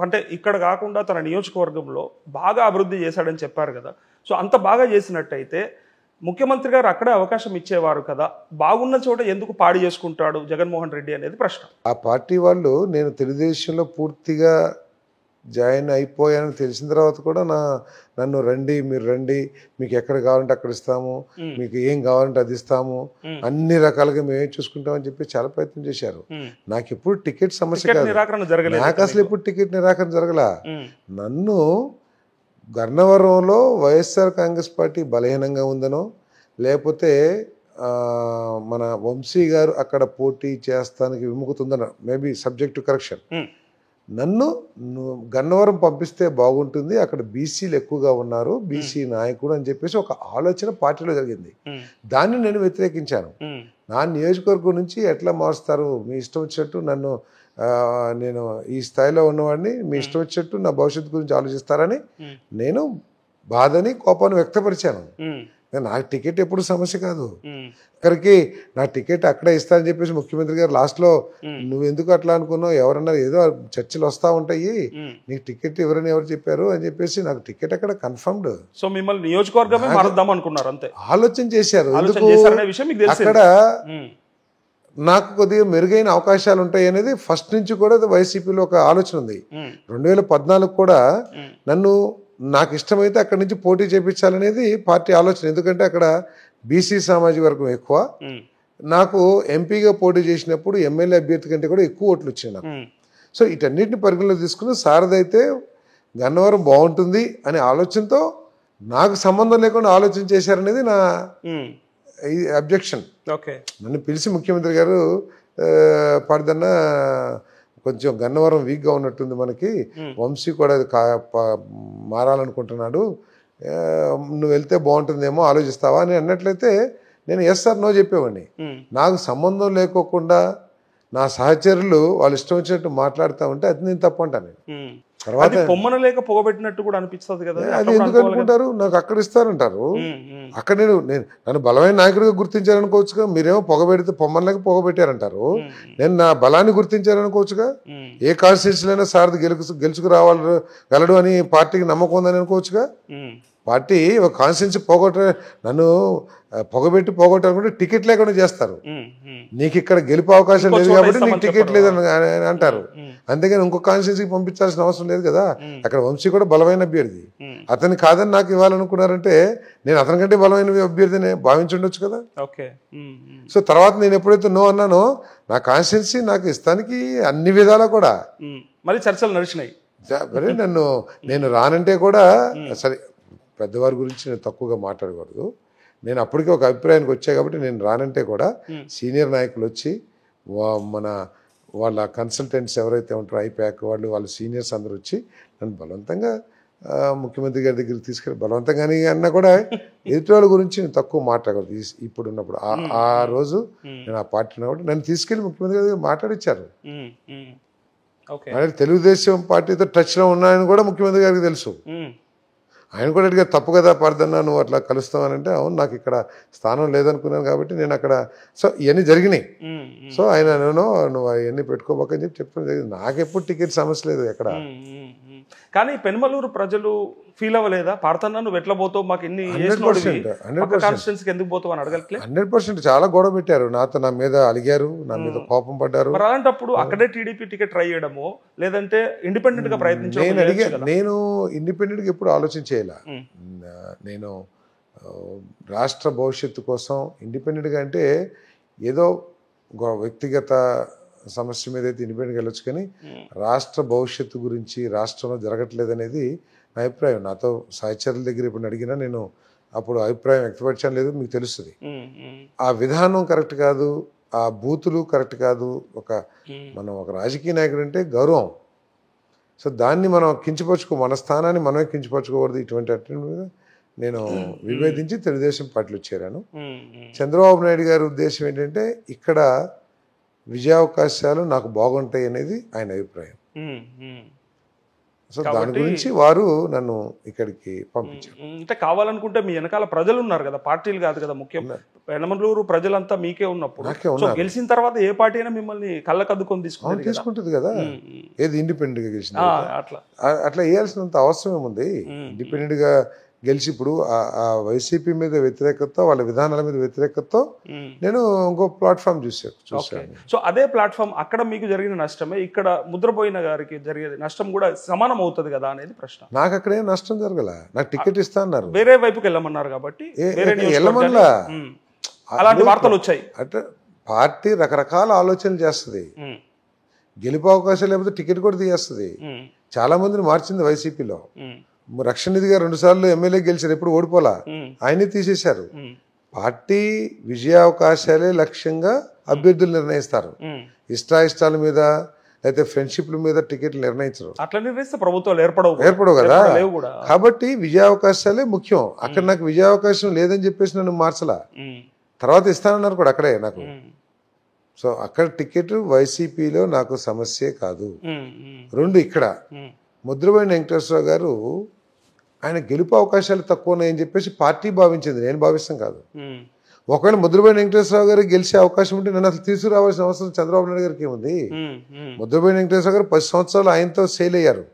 అంటే ఇక్కడ కాకుండా తన నియోజకవర్గంలో బాగా అభివృద్ధి చేశాడని చెప్పారు కదా, సో అంత బాగా చేసినట్టయితే ముఖ్యమంత్రి గారు అక్కడే అవకాశం ఇచ్చేవారు కదా, బాగున్న చోట ఎందుకు పాడి చేసుకుంటాడు జగన్మోహన్ రెడ్డి అనేది ప్రశ్న. ఆ పార్టీ వాళ్ళు నేను తెలుగుదేశంలో పూర్తిగా జాయిన్ అయిపోయానని తెలిసిన తర్వాత కూడా నన్ను రండి, మీరు రండి, మీకు ఎక్కడ కావాలంటే అక్కడ ఇస్తాము, మీకు ఏం కావాలంటే అది ఇస్తాము, అన్ని రకాలుగా మేమే చూసుకుంటామని చెప్పి చాలా ప్రయత్నం చేశారు. నాకు ఎప్పుడు టికెట్ సమస్య కాదు, నాకు అసలు ఎప్పుడు టికెట్ నిరాకరణ జరగల. నన్ను గన్నవరంలో వైఎస్ఆర్ కాంగ్రెస్ పార్టీ బలహీనంగా ఉందనో, లేకపోతే మన వంశీ గారు అక్కడ పోటీ చేస్తానికి విముఖతుందనో, మేబీ సబ్జెక్ట్ టు కరెక్షన్, నన్ను గన్నవరం పంపిస్తే బాగుంటుంది, అక్కడ బీసీలు ఎక్కువగా ఉన్నారు, బీసీ నాయకుడు అని చెప్పేసి ఒక ఆలోచన పార్టీలో జరిగింది. దాన్ని నేను వ్యతిరేకించాను. నా నియోజకవర్గం నుంచి ఎట్లా మారుస్తారు, మీ ఇష్టం వచ్చినట్టు నన్ను, నేను ఈ స్థాయిలో ఉన్నవాడిని, మీ ఇష్టం వచ్చినట్టు నా భవిష్యత్తు గురించి ఆలోచిస్తారని నేను బాధని, కోపాన్ని వ్యక్తపరిచాను. నాకు టికెట్ ఎప్పుడు సమస్య కాదు. అక్కడికి నా టికెట్ అక్కడే ఇస్తానని చెప్పేసి ముఖ్యమంత్రి గారు లాస్ట్లో నువ్వు ఎందుకు అట్లా అనుకున్నావు, ఎవరన్నా ఏదో చర్చలు వస్తూ ఉంటాయి, నీకు టికెట్ ఎవరని ఎవరు చెప్పారు అని చెప్పేసి నాకు టికెట్ అక్కడ కన్ఫర్మ్డ్. సో మిమ్మల్ని నియోజకవర్గమే మారుద్దాం అనుకున్నారు, అంతే ఆలోచన చేశారు. అక్కడ నాకు కొద్దిగా మెరుగైన అవకాశాలు ఉంటాయి అనేది ఫస్ట్ నుంచి కూడా వైసీపీలో ఒక ఆలోచన ఉంది. 2014 కూడా నన్ను నాకు ఇష్టమైతే అక్కడి నుంచి పోటీ చేయించాలనేది పార్టీ ఆలోచన. ఎందుకంటే అక్కడ బీసీ సామాజిక వర్గం ఎక్కువ. నాకు ఎంపీగా పోటీ చేసినప్పుడు ఎమ్మెల్యే అభ్యర్థి కంటే కూడా ఎక్కువ ఓట్లు వచ్చాయి నాకు. సో వీటన్నిటిని పరిగణలో తీసుకుని సారథైతే గన్నవరం బాగుంటుంది అనే ఆలోచనతో నాకు సంబంధం లేకుండా ఆలోచన చేశారనేది నా అబ్జెక్షన్. ఓకే. నన్ను పిలిచి ముఖ్యమంత్రి గారు పడదన్న కొంచెం గన్నవరం వీక్గా ఉన్నట్టుంది, మనకి వంశీ కూడా అది మారాలనుకుంటున్నాడు, నువ్వు వెళ్తే బాగుంటుందేమో ఆలోచిస్తావా అని అన్నట్లయితే నేను ఎస్ సార్ నో చెప్పేవాడిని. నాకు సంబంధం లేకోకుండా నా సహచరులు వాళ్ళు ఇష్టం వచ్చినట్టు మాట్లాడుతూ ఉంటే అది నేను తప్పు అంటాను. నేను తర్వాత పొమ్మన లేక పొగబెట్టినట్టు కూడా అనిపిస్తుంది కదా, అది ఎందుకు అనుకుంటారు, నాకు అక్కడ ఇస్తారంటారు. అక్కడ నేను నన్ను బలమైన నాయకుడిగా గుర్తించారనుకోవచ్చుగా, మీరేమో పొగబెడితే పొమ్మనలేక పొగబెట్టారంటారు. నేను నా బలాన్ని గుర్తించారనుకోవచ్చుగా, ఏ కాన్స్టిట్యూన్సీలైనా సార్ గెలుచుకు రావాలగలడు అని పార్టీకి నమ్మకం ఉందని అనుకోవచ్చుగా. పార్టీ ఒక కాన్స్టిట్యూన్సీ నన్ను పొగబెట్టి పోగొట్టాలనుకుంటే టికెట్ లేకుండా చేస్తారు. నీకు ఇక్కడ గెలుపు అవకాశం లేదు కాబట్టి నీకు టికెట్ లేదని అంటారు. అంతేగాని ఇంకో కాన్స్టిట్యూన్సీకి పంపించాల్సిన అవసరం లేదు కదా. అక్కడ వంశీ కూడా బలమైన అభ్యర్థి, అతని కాదని నాకు ఇవ్వాలనుకున్నారంటే నేను అతనికంటే బలమైన అభ్యర్థిని భావించుండొచ్చు కదా. సో తర్వాత నేను ఎప్పుడైతే నో అన్నానో నా కాన్స్టిట్యూన్సీ నాకు ఇస్తానికి అన్ని విధాలా కూడా మళ్ళీ చర్చలు నడిచినాయి. మరి నేను రానంటే కూడా సరే, పెద్దవారి గురించి నేను తక్కువగా మాట్లాడకూడదు. నేను అప్పటికే ఒక అభిప్రాయానికి వచ్చా కాబట్టి నేను రానంటే కూడా సీనియర్ నాయకులు వచ్చి వాళ్ళ కన్సల్టెంట్స్ ఎవరైతే ఉంటారో ఐప్యాక్ వాళ్ళ సీనియర్స్ అందరూ వచ్చి నన్ను బలవంతంగా ముఖ్యమంత్రి గారి దగ్గరికి తీసుకెళ్ళి బలవంతంగాని అన్నా కూడా ఎదుటి వాళ్ళ గురించి నేను తక్కువ మాట్లాడకూడదు ఇప్పుడు ఉన్నప్పుడు ఆ రోజు నేను ఆ పార్టీ ఉన్నప్పుడు నన్ను తీసుకెళ్ళి ముఖ్యమంత్రి గారి దగ్గర మాట్లాడిచ్చారు. తెలుగుదేశం పార్టీతో టచ్లో ఉన్నాయని కూడా ముఖ్యమంత్రి గారికి తెలుసు. ఆయన కూడా అడిగారు, తప్పు కదా పార్దన్నా నువ్వు అట్లా కలుస్తావనంటే, అవును నాకు ఇక్కడ స్థానం లేదనుకున్నాను కాబట్టి నేను అక్కడ. సో ఇవన్నీ జరిగినాయి. సో ఆయన నువ్వు అవన్నీ పెట్టుకోబోకని చెప్పడం జరిగింది. నాకెప్పుడు టికెట్ సమస్య లేదు ఎక్కడ. కానీ పెనుమలూరు ప్రజలు ఫీల్ అవ్వలేదా, పాడుతున్నా నువ్వు ఎట్లా పోతావు, మాకు ఎన్ని 100% ఎందుకు పోతావు అని అడగట్లే? 100% చాలా గొడవ పెట్టారు నాతో, నా మీద అలిగారు, నా మీద కోపం పడ్డారు. మరి అలాంటప్పుడు అక్కడే టీడీపీ టికెట్ ట్రై చేయడము లేదంటే ఇండిపెండెంట్ గా ప్రయత్నించడం? నేను ఇండిపెండెంట్ గా ఎప్పుడు ఆలోచన చేయాల. నేను రాష్ట్ర భవిష్యత్తు కోసం ఇండిపెండెంట్ గా అంటే ఏదో వ్యక్తిగత సమస్య మీద అయితే ఇండిపెండెంట్గా వెళ్ళొచ్చు, కానీ రాష్ట్ర భవిష్యత్తు గురించి రాష్ట్రంలో జరగట్లేదు అనేది నా అభిప్రాయం. నాతో సహచరుల దగ్గర ఇప్పుడు అడిగినా నేను అప్పుడు అభిప్రాయం వ్యక్తపరిచాను లేదు, మీకు తెలుస్తుంది. ఆ విధానం కరెక్ట్ కాదు, ఆ బూతులు కరెక్ట్ కాదు. మనం ఒక రాజకీయ నాయకుడు అంటే గౌరవం. సో దాన్ని మనం మన స్థానాన్ని మనమే కించపరచుకోకూడదు. ఇటువంటి మీద నేను విభేదించి తెలుగుదేశం పార్టీలో చేరాను. చంద్రబాబు నాయుడు గారి ఉద్దేశం ఏంటంటే ఇక్కడ విజయావకాశాలు నాకు బాగుంటాయి అనేది ఆయన అభిప్రాయం. సో దాని గురించి వారు నన్ను ఇక్కడికి పంపించారు. అంటే కావాలనుకుంటే మీ వెనకాల ప్రజలు ఉన్నారు కదా, పార్టీలు కాదు కదా ముఖ్యం. పెనమలూరు ప్రజలంతా మీకే ఉన్నప్పుడు గెలిచిన తర్వాత ఏ పార్టీ అయినా మిమ్మల్ని కళ్ళకద్దుకొని తీసుకుంటుంది కదా. ఏది ఇండిపెండెంట్ గా గెలిచింది అట్లా వేయాల్సినంత అవసరం ఏముంది. ఇండిపెండెంట్ గా గెలిచి ఇప్పుడు ఆ వైసీపీ మీద వ్యతిరేకతతో, వాళ్ళ విధానాల మీద వ్యతిరేకతతో నేను ఇంకో ప్లాట్ఫామ్ చూశాను. సో అదే ప్లాట్ఫామ్ అక్కడ మీకు జరిగిన నష్టమే ఇక్కడ ముద్రపోయిన గారికి జరిగే నష్టం కూడా సమానం అవుతుంది కదా అనేది ప్రశ్న. నాకు అక్కడ ఏం నష్టం జరగల, నాకు టికెట్ ఇస్తా అన్నారు, వేరే వైపుకి వెళ్ళమన్నారు కాబట్టి వెళ్ళమల్లా అలాంటి వార్తలు వచ్చాయి. అంటే పార్టీ రకరకాల ఆలోచనలు చేస్తుంది. గెలుపు అవకాశం లేకపోతే టికెట్ కూడా తీయేస్తుంది. చాలా మందిని మార్చింది వైసీపీలో. రక్షణ నిధిగా 2 సార్లు ఎమ్మెల్యే గెలిచారు, ఎప్పుడు ఓడిపోలా, ఆయనే తీసేశారు. పార్టీ విజయావకాశాలే లక్ష్యంగా అభ్యర్థులు నిర్ణయిస్తారు. ఇష్టాయిష్టాల మీద అయితే ఫ్రెండ్షిప్ల మీద టికెట్లు నిర్ణయించరు. అట్లా నిర్ణయిస్తే ప్రభుత్వాలు ఏర్పడవు కదా. కాబట్టి విజయావకాశాలే ముఖ్యం. అక్కడ నాకు విజయావకాశం లేదని చెప్పేసి నన్ను మార్చలా, తర్వాత ఇస్తానన్నారు కూడా అక్కడే నాకు. సో అక్కడ టికెట్ వైసీపీలో నాకు సమస్యే కాదు. 2 ఇక్కడ ముద్రబోయిన వెంకటేశ్వరరావు గారు ఆయన గెలుపు అవకాశాలు తక్కువ ఉన్నాయని చెప్పేసి పార్టీ భావించింది, నేను భావిస్తాం కాదు. ఒకవేళ ముద్రబోయిన వెంకటేశ్వరరావు గారు గెలిచే అవకాశం ఉంటే నన్ను అసలు తీసుకురావాల్సిన అవసరం చంద్రబాబు నాయుడు గారికి ఏముంది. ముద్రబోయిన వెంకటేశ్వరరావు గారు 10 సంవత్సరాలు ఆయనతో సేల్ అయ్యారు.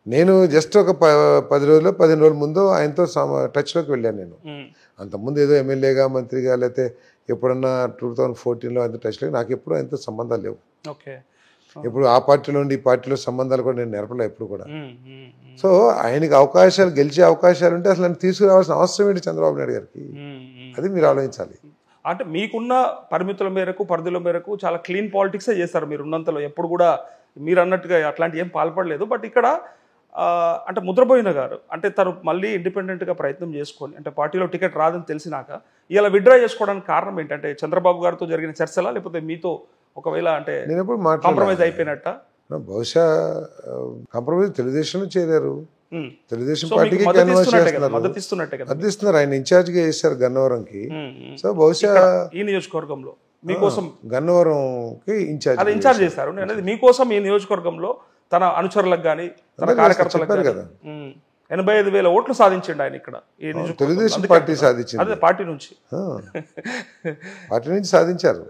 నేను జస్ట్ ఒక 10 రోజులు 15 రోజుల ముందు ఆయనతో టచ్లోకి వెళ్ళాను. నేను అంతకుముందు ఏదో ఎమ్మెల్యేగా మంత్రిగా లేకపోతే ఎప్పుడన్నా 2014లో ఆయనతో టచ్లో, నాకు ఎప్పుడు ఆయనతో సంబంధాలు లేవు. ఇప్పుడు ఆ పార్టీలో ఉండి ఈ పార్టీలో సంబంధాలు కూడా నేను నెరపలే ఎప్పుడు కూడా. సో ఆయనకి అవకాశాలు, గెలిచే అవకాశాలు ఉంటే అసలు నన్ను తీసుకురావాల్సిన అవసరం ఏంటి చంద్రబాబు నాయుడు గారికి, అది మీరు ఆలోచించాలి. అంటే మీకున్న పరిమితుల మేరకు, పరిధుల మేరకు చాలా క్లీన్ పాలిటిక్సే చేస్తారు మీరు ఉన్నంతలో. ఎప్పుడు కూడా మీరు అన్నట్టుగా అట్లాంటి ఏం పాల్పడలేదు. బట్ ఇక్కడ అంటే ముద్రబోయిన గారు అంటే తను మళ్ళీ ఇండిపెండెంట్గా ప్రయత్నం చేసుకొని, అంటే పార్టీలో టికెట్ రాదని తెలిసినాక ఇలా విత్డ్రా చేసుకోవడానికి కారణం ఏంటంటే చంద్రబాబు గారితో జరిగిన చర్చలా, లేకపోతే మీతో ఒకవేళ అంటే నేను ఎప్పుడు కాంప్రమైజ్ అయిపోయినట్ట? బహుశా కాంప్రమైజ్ తెలుగుదేశంలో చేరారు, తెలుగుదేశం పార్టీకి మద్దతిస్తున్నారు. ఆయన ఇన్ఛార్జ్గా చేశారు గన్నవరంకి. సో బహుశా ఈ నియోజకవర్గంలో మీకోసం గన్నవరంకి ఇన్ఛార్జ్ చేశారు. అనేది మీకోసం ఈ నియోజకవర్గంలో తన అనుచరులకు కానీ తన కార్యకర్తలకు కదా 85,000 ఓట్లు సాధించండి ఆయన ఇక్కడ. తెలుగుదేశం పార్టీ సాధించింది, అదే పార్టీ నుంచి సాధించారు.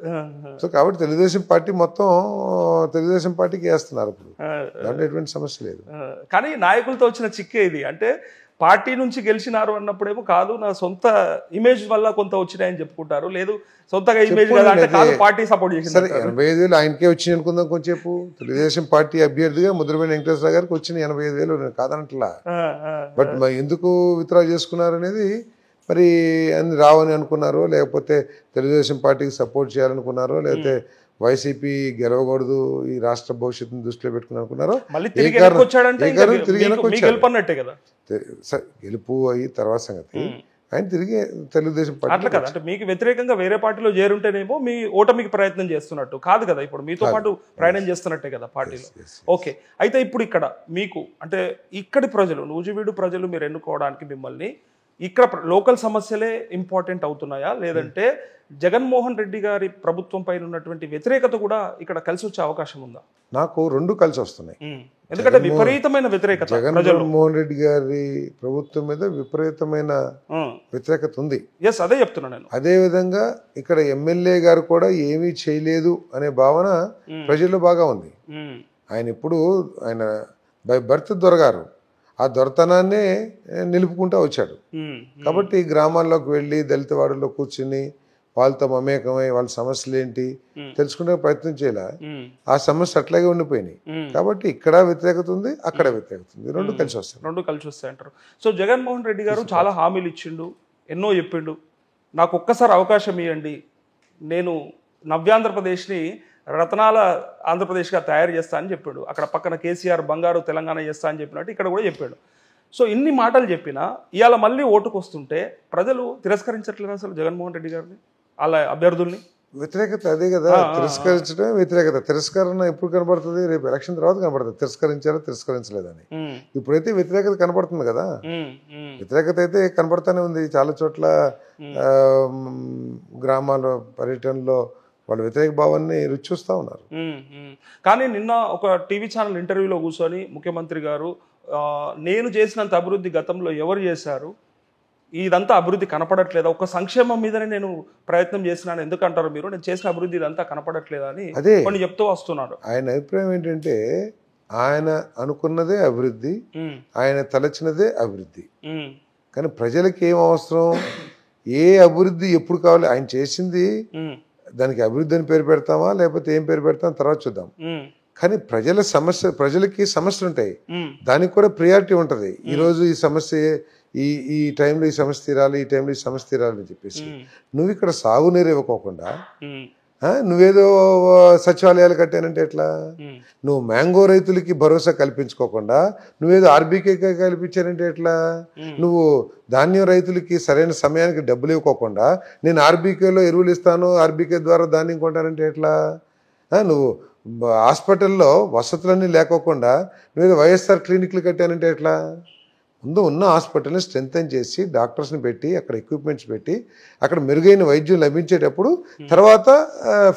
సో కాబట్టి తెలుగుదేశం పార్టీ మొత్తం తెలుగుదేశం పార్టీకి వేస్తున్నారు ఇప్పుడు, దాంట్లో ఎటువంటి సమస్య లేదు. కానీ నాయకులతో వచ్చిన చిక్కే ఇది. అంటే పార్టీ నుంచి గెలిచినారు అన్నప్పుడేమో కాదు నా సొంత ఇమేజ్ వల్ల కొంత వచ్చినాయని చెప్పుకుంటారు, లేదు సొంతగా ఇమేజ్ కదా అంటే కాదు పార్టీ సపోర్ట్ చేసింది. సరే 85,000 ఆయనకే వచ్చినాయి అనుకుందాం కొంచెంసేపు. తెలుగుదేశం పార్టీ అభ్యర్థిగా ముద్రబోయిన వెంకటేశ్వర గారికి వచ్చిన 85,000 కాదనట్లా. బట్ మరి ఎందుకు విత్డ్రా చేసుకున్నారు అనేది మరి అన్ని రావని అనుకున్నారో, లేకపోతే తెలుగుదేశం పార్టీకి సపోర్ట్ చేయాలనుకున్నారో, లేకపోతే వైసీపీ గెలవకూడదు ఈ రాష్ట్ర భవిష్యత్తును దృష్టిలో పెట్టుకుని అనుకున్నారో, గెలుపు అయ్యి తర్వాత సంగతి. ఆయన తిరిగి తెలుగుదేశం అట్లా పార్టీ కదా, అంటే మీకు వ్యతిరేకంగా వేరే పార్టీలో చేరుంటేనేమో మీ ఓటమికి ప్రయత్నం చేస్తున్నట్టు కాదు కదా, ఇప్పుడు మీతో పాటు ప్రయాణం చేస్తున్నట్టే కదా పార్టీలో. ఓకే, అయితే ఇప్పుడు ఇక్కడ మీకు అంటే ఇక్కడి ప్రజలు, నూజివీడు ప్రజలు మీరు ఎన్నుకోవడానికి మిమ్మల్ని ఇక్కడ లోకల్ సమస్యలే ఇంపార్టెంట్ అవుతున్నాయా, లేదంటే జగన్మోహన్ రెడ్డి గారి ప్రభుత్వం పైన ఉన్నటువంటి వ్యతిరేకత కూడా ఇక్కడ కలిసి వచ్చే అవకాశం ఉందా? నాకు రెండు కలిసి వస్తున్నాయి. ఎందుకంటే విపరీతమైన వ్యతిరేకత జగన్మోహన్ రెడ్డి గారి ప్రభుత్వం మీద విపరీతమైన వ్యతిరేకత ఉంది. ఎస్, అదే చెప్తున్నా నేను. అదే విధంగా ఇక్కడ ఎమ్మెల్యే గారు కూడా ఏమీ చేయలేదు అనే భావన ప్రజల్లో బాగా ఉంది. ఆయన ఇప్పుడు ఆయన బై బర్త్ దొరగారు, ఆ దొరతనాన్నే నిలుపుకుంటూ వచ్చాడు. కాబట్టి గ్రామాల్లోకి వెళ్ళి దళిత వాడల్లో కూర్చుని వాళ్ళతో మమేకమై వాళ్ళ సమస్యలు ఏంటి తెలుసుకునే ప్రయత్నం చేయాల. ఆ సమస్య అట్లాగే ఉండిపోయినాయి. కాబట్టి ఇక్కడ వ్యతిరేకత ఉంది, అక్కడ వ్యతిరేకత ఉంది, రెండు కలిసి వస్తాయి అంటారు. సో జగన్మోహన్ రెడ్డి గారు చాలా హామీలు ఇచ్చిండు, ఎన్నో చెప్పిండు. నాకు ఒక్కసారి అవకాశం ఇవ్వండి, నేను నవ్యాంధ్రప్రదేశ్ని రతనాల ఆంధ్రప్రదేశ్గా తయారు చేస్తా అని చెప్పాడు. అక్కడ పక్కన కేసీఆర్ బంగారు తెలంగాణ చేస్తా అని చెప్పినట్టు ఇక్కడ కూడా చెప్పాడు. సో ఇన్ని మాటలు చెప్పినా ఇవాళ మళ్ళీ ఓటుకు వస్తుంటే ప్రజలు తిరస్కరించట్లేదు అసలు జగన్మోహన్ రెడ్డి గారిని, అలా అభ్యర్థుల్ని. వ్యతిరేకత అదే కదా, తిరస్కరించడం వ్యతిరేకత. తిరస్కరణ ఎప్పుడు కనబడుతుంది? రేపు ఎలక్షన్ తర్వాత కనబడుతుంది, తిరస్కరించారా తిరస్కరించలేదని. ఇప్పుడైతే వ్యతిరేకత కనబడుతుంది కదా, వ్యతిరేకత అయితే కనబడుతూనే ఉంది. చాలా చోట్ల గ్రామాల పర్యటనలో వాళ్ళు వ్యతిరేక భావాన్ని రుచి చూస్తూ ఉన్నారు. కానీ నిన్న ఒక టీవీ ఛానల్ ఇంటర్వ్యూలో కూర్చొని ముఖ్యమంత్రి గారు నేను చేసినంత అభివృద్ధి గతంలో ఎవరు చేశారు, ఇదంతా అభివృద్ధి కనపడట్లేదా, ఒక సంక్షేమం మీదనే నేను ప్రయత్నం చేసినాను ఎందుకంటారు మీరు, నేను చేసిన అభివృద్ధి ఇదంతా కనపడట్లేదా అని కొన్ని చెప్తూ వస్తున్నారు. ఆయన అభిప్రాయం ఏంటంటే ఆయన అనుకున్నదే అభివృద్ధి, ఆయన తలచినదే అభివృద్ధి. కానీ ప్రజలకి ఏం అవసరం, ఏ అభివృద్ధి ఎప్పుడు కావాలి, ఆయన చేసింది దానికి అభివృద్ధి అని పేరు పెడతామా లేకపోతే ఏం పేరు పెడతాం తర్వాత చూద్దాం. కానీ ప్రజలకి సమస్యలు ఉంటాయి, దానికి కూడా ప్రియారిటీ ఉంటుంది. ఈరోజు ఈ సమస్య, ఈ టైంలో ఈ సమస్య తీరాలి, ఈ టైంలో ఈ సమస్య తీరాలి అని చెప్పేసి నువ్వు ఇక్కడ సాగునీరు ఇవ్వకోకుండా నువ్వేదో సచివాలయాలు కట్టానంటే ఎట్లా, నువ్వు మ్యాంగో రైతులకి భరోసా కల్పించుకోకుండా నువ్వేదో ఆర్బీకే కల్పించానంటే ఎట్లా, నువ్వు ధాన్యం రైతులకి సరైన సమయానికి డబ్బులు ఇవ్వకోకుండా నేను ఆర్బీకేలో ఎరువులు ఇస్తాను, ఆర్బీకే ద్వారా ధాన్యం కొంటానంటే ఎట్లా, నువ్వు హాస్పిటల్లో వసతులన్నీ లేకోకుండా నువ్వేదో వైఎస్ఆర్ క్లినిక్లు కట్టానంటే ఎట్లా. ముందు ఉన్న హాస్పిటల్ని స్ట్రెంథెన్ చేసి డాక్టర్స్ని పెట్టి అక్కడ ఎక్విప్మెంట్స్ పెట్టి అక్కడ మెరుగైన వైద్యం లభించేటప్పుడు తర్వాత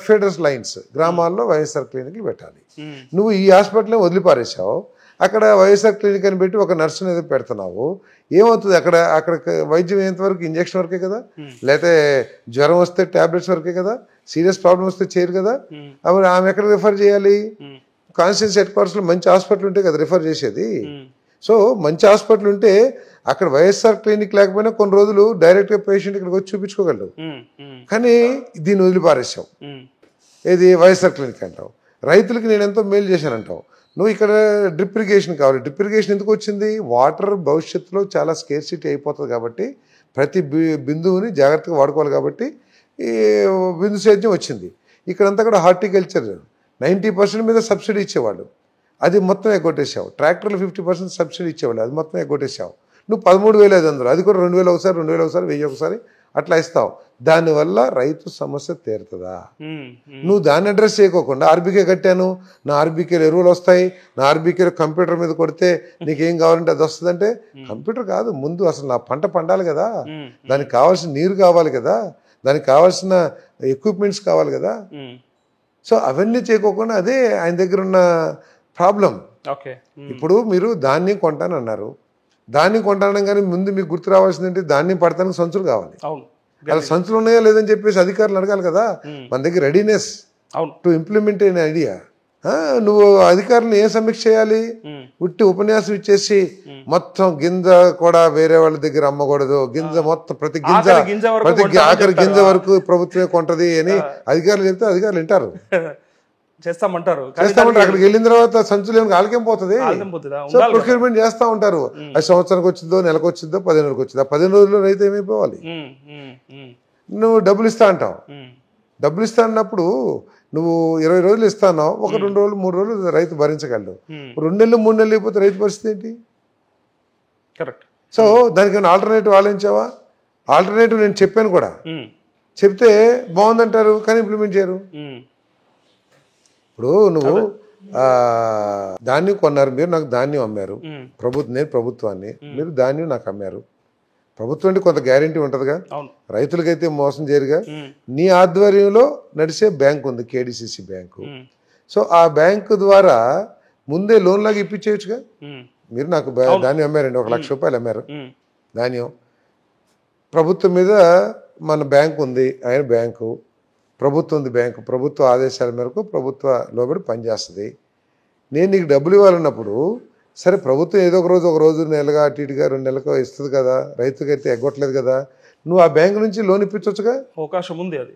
ఫీడర్స్ లైన్స్ గ్రామాల్లో వైఎస్ఆర్ క్లినిక్లు పెట్టాలి. నువ్వు ఈ హాస్పిటల్ని వదిలిపారేసావు, అక్కడ వైఎస్ఆర్ క్లినిక్ అని పెట్టి ఒక నర్సుని ఏదో పెడుతున్నావు, ఏమవుతుంది అక్కడ వైద్యం ఎంతవరకు ఇంజక్షన్ వరకే కదా, లేకపోతే జ్వరం వస్తే ట్యాబ్లెట్స్ వరకే కదా, సీరియస్ ప్రాబ్లం వస్తే చేయరు కదా. అప్పుడు ఆమె ఎక్కడ రిఫర్ చేయాలి, కాన్స్టిట్యూన్సీ హెడ్ క్వార్టర్స్లో మంచి హాస్పిటల్ ఉంటే కదా రిఫర్ చేసేది. సో మంచి హాస్పిటల్ ఉంటే అక్కడ వైఎస్ఆర్ క్లినిక్ లేకపోయినా కొన్ని రోజులు డైరెక్ట్గా పేషెంట్ ఇక్కడికి వచ్చి చూపించుకోగలడు. కానీ దీన్ని వదిలిపారేసావు, ఏది వైఎస్ఆర్ క్లినిక్ అంటావు. రైతులకి నేను ఎంతో మేలు చేశానంటావు. నువ్వు ఇక్కడ డ్రిప్ ఇరిగేషన్ కావాలి, డ్రిప్ ఇరిగేషన్ ఎందుకు వచ్చింది, వాటర్ భవిష్యత్తులో చాలా స్కేర్సిటీ అయిపోతుంది కాబట్టి ప్రతి బిందువుని జాగ్రత్తగా వాడుకోవాలి కాబట్టి ఈ బిందు సేద్యం వచ్చింది. ఇక్కడంతా కూడా హార్టికల్చర్ 90% మీద సబ్సిడీ ఇచ్చేవాళ్ళు, అది మొత్తం ఎగ్గొట్టేసావు. ట్రాక్టర్లు 50% సబ్సిడీ ఇచ్చేవాళ్ళు, అది మొత్తం ఎగ్గొట్టేసావు. నువ్వు 13,500, అది కూడా 2,000 ఒకసారి, 2,000 ఒకసారి, 1,000 ఒకసారి అట్లా ఇస్తావు. దానివల్ల రైతు సమస్య తీరుతుందా? నువ్వు దాన్ని అడ్రస్ చేయకోకుండా ఆర్బీకే కట్టాను, నా ఆర్బీకేలో ఎరువులు వస్తాయి, నా ఆర్బీకేలో కంప్యూటర్ మీద కొడితే నీకేం కావాలంటే అది వస్తుందంటే కంప్యూటర్ కాదు. ముందు అసలు నా పంట పండాలి కదా, దానికి కావాల్సిన నీరు కావాలి కదా, దానికి కావాల్సిన ఎక్విప్మెంట్స్ కావాలి కదా. సో అవన్నీ చేయకోకుండా అదే ఆయన దగ్గర ఉన్న ప్రాబ్లం. ఇప్పుడు మీరు ధాన్యం కొంటానన్నారు, ధాన్యం కొంటానం కానీ ముందు మీకు గుర్తు రావాల్సిందంటే ధాన్యం పడతానికి సంచులు కావాలి. అలా సంచులు ఉన్నాయా లేదని చెప్పేసి అధికారులు అడగాలి కదా. మన దగ్గర రెడీనెస్ టు ఇంప్లిమెంట్ అయిన ఐడియా. నువ్వు అధికారులను ఏం సమీక్ష చేయాలి, ఉట్టి ఉపన్యాసం ఇచ్చేసి మొత్తం గింజ కూడా వేరే వాళ్ళ దగ్గర అమ్మకూడదు, గింజ మొత్తం ప్రతి ఆఖరి గింజ వరకు ప్రభుత్వమే కొంటది అని అధికారులు చెప్తే అధికారులు వింటారు, చేస్తామంటారు. అక్కడికి వెళ్ళిన తర్వాత సంచులు ఏమైనా వాళ్ళకేం పోతుంది. సో ప్రొక్యూర్మెంట్ చేస్తూ ఉంటారు. అది సంవత్సరానికి వచ్చిందో, నెలకు వచ్చిందో, 15 రోజులకు వచ్చిందో. 15 రోజుల్లో రైతు ఏమైపోవాలి. నువ్వు డబ్బులు ఇస్తా అంటావు, డబ్బులు ఇస్తా అన్నప్పుడు నువ్వు 20 రోజులు ఇస్తానో, ఒక 2 రోజులు 3 రోజులు రైతు భరించగలడు. 2 నెలలు 3 నెలలు అయిపోతే రైతు పరిస్థితి ఏంటి? కరెక్ట్. సో దానికి ఏమైనా ఆల్టర్నేటివ్ ఆలోచించావా? ఆల్టర్నేటివ్ నేను చెప్పాను కూడా, చెప్తే బాగుందంటారు కానీ ఇంప్లిమెంట్ చేయరు. ఇప్పుడు నువ్వు ధాన్యం కొన్నారు, మీరు నాకు ధాన్యం అమ్మారు, నేను ప్రభుత్వాన్ని, మీరు ధాన్యం నాకు అమ్మారు. ప్రభుత్వం అంటే కొంత గ్యారెంటీ ఉంటుందిగా, రైతులకైతే మోసం చేయరుగా. నీ ఆధ్వర్యంలో నడిచే బ్యాంక్ ఉంది, కేడిసిసి బ్యాంకు. సో ఆ బ్యాంకు ద్వారా ముందే లోన్ లాగా ఇప్పించేయచ్చుగా. మీరు నాకు ధాన్యం అమ్మారండి, 1 లక్ష రూపాయలు అమ్మారు ధాన్యం, ప్రభుత్వం మీద మన బ్యాంకు ఉంది, ఆయన బ్యాంకు, ప్రభుత్వం ఉంది బ్యాంకు, ప్రభుత్వ ఆదేశాల మేరకు ప్రభుత్వ లోబడి పనిచేస్తుంది. నేను నీకు డబ్బులు ఇవ్వాలన్నప్పుడు సరే ప్రభుత్వం ఏదో ఒక రోజు నెలగా అటు ఇటుగా 2 నెలలకు ఇస్తుంది కదా, రైతుకైతే ఎగ్గొట్టలేదు కదా, నువ్వు ఆ బ్యాంకు నుంచి లోన్ ఇప్పించవచ్చుగా. అవకాశం ఉంది, అది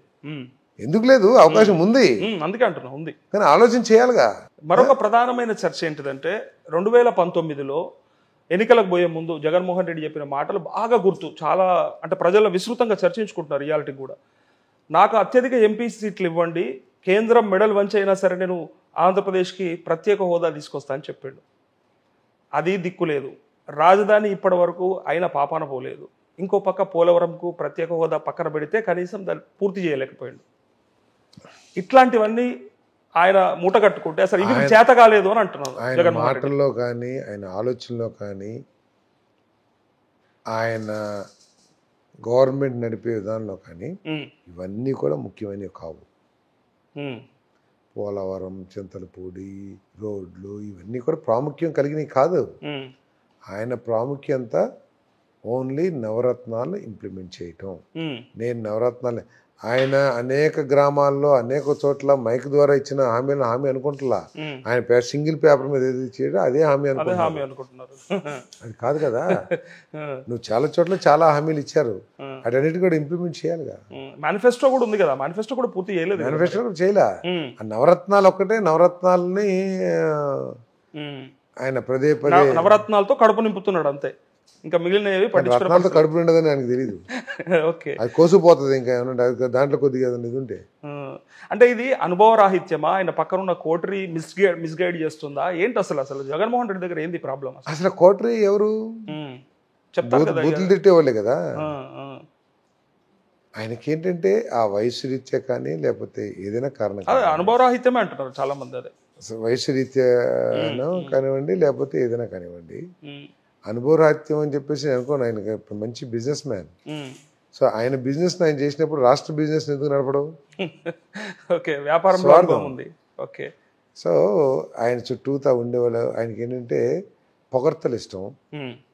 ఎందుకు లేదు, అవకాశం ఉంది, అందుకే అంటున్నా ఉంది, కానీ ఆలోచన చేయాలిగా. మరొక ప్రధానమైన చర్చ ఏంటిదంటే 2019లో ఎన్నికలకు పోయే ముందు జగన్మోహన్ రెడ్డి చెప్పిన మాటలు బాగా గుర్తు, చాలా అంటే ప్రజల్లో విస్తృతంగా చర్చించుకుంటున్నారు రియాలిటీ కూడా. నాకు అత్యధిక ఎంపీ సీట్లు ఇవ్వండి, కేంద్రం మెడల్ వంచి అయినా సరే నేను ఆంధ్రప్రదేశ్కి ప్రత్యేక హోదా తీసుకొస్తా అని చెప్పాడు. అది దిక్కులేదు, రాజధాని ఇప్పటి వరకు అయిన పాపాన పోలేదు. ఇంకో పక్క పోలవరంకు ప్రత్యేక హోదా పక్కన పెడితే కనీసం దాన్ని పూర్తి చేయలేకపోయాడు. ఇట్లాంటివన్నీ ఆయన మూట కట్టుకుంటే అసలు ఇది చేత కాలేదు అని అంటున్నాను. ఆయన మాటల్లో కానీ, ఆయన ఆలోచనలో కానీ, ఆయన గవర్నమెంట్ నడిపే విధానంలో కానీ ఇవన్నీ కూడా ముఖ్యమైనవి కావు. పోలవరం, చింతలపూడి, రోడ్లు ఇవన్నీ కూడా ప్రాముఖ్యం కలిగినవి కాదు. ఆయన ప్రాముఖ్యత ఓన్లీ నవరత్నాలు ఇంప్లిమెంట్ చేయటం. నేను నవరత్నాలు, ఆయన అనేక గ్రామాల్లో అనేక చోట్ల మైక్ ద్వారా ఇచ్చిన హామీ అనుకుంటున్నా. ఆయన సింగిల్ పేపర్ మీద ఏది చేయడం అదే హామీ అనుకుంటున్నారు, అది కాదు కదా. నువ్వు చాలా చోట్ల చాలా హామీలు ఇచ్చారు, అటన్నిటి కూడా ఇంప్లిమెంట్ చేయాలిగా. మేనిఫెస్టో కూడా ఉంది కదా, మేనిఫెస్టో కూడా పూర్తి చేయలేదు, మేనిఫెస్టో కూడా చేయలే. ఆ నవరత్నాలు ఒక్కటే, నవరత్నాలని ఆయన పదే నవరత్నాలతో కడుపు నింపుతున్నాడు అంతే, ఇంకా మిగిలినవి రత్నాలతో కడుపు ఉండదని ఆయనకు తెలియదు. అది కోసుకుపోతుంది ఇంకా ఏమన్నా దాంట్లో కొద్దిగా ఇది ఉంటే. అంటే ఇది అనుభవరాహిత్యమా, ఆయన పక్కన ఉన్న కోటరీ మిస్గైడ్ చేస్తుందా ఏంటి? అసలు జగన్మోహన్ రెడ్డి దగ్గర ఏంది ప్రాబ్లం? అసలు కోటరీ ఎవరు చెప్తారు, బూతులు తిట్టేవాళ్ళే కదా. ఆయనకేంటంటే ఆ వయసు రీత్యా కానీ లేకపోతే ఏదైనా కారణం, అనుభవరాహిత్యమే అంటున్నారు చాలా మంది. అదే వయసు రీత్యా కానివ్వండి లేకపోతే ఏదైనా కానివ్వండి, అనుభవరాహిత్యం అని చెప్పేసి అనుకోను. ఆయన మంచి బిజినెస్ మ్యాన్. సో ఆయన బిజినెస్ ఆయన చేసినప్పుడు రాష్ట్ర బిజినెస్ ఎందుకు నడపడం? సో ఆయన చుట్టూతా ఉండేవాళ్ళు. ఆయనకి ఏంటంటే పొగడ్తలు ఇష్టం,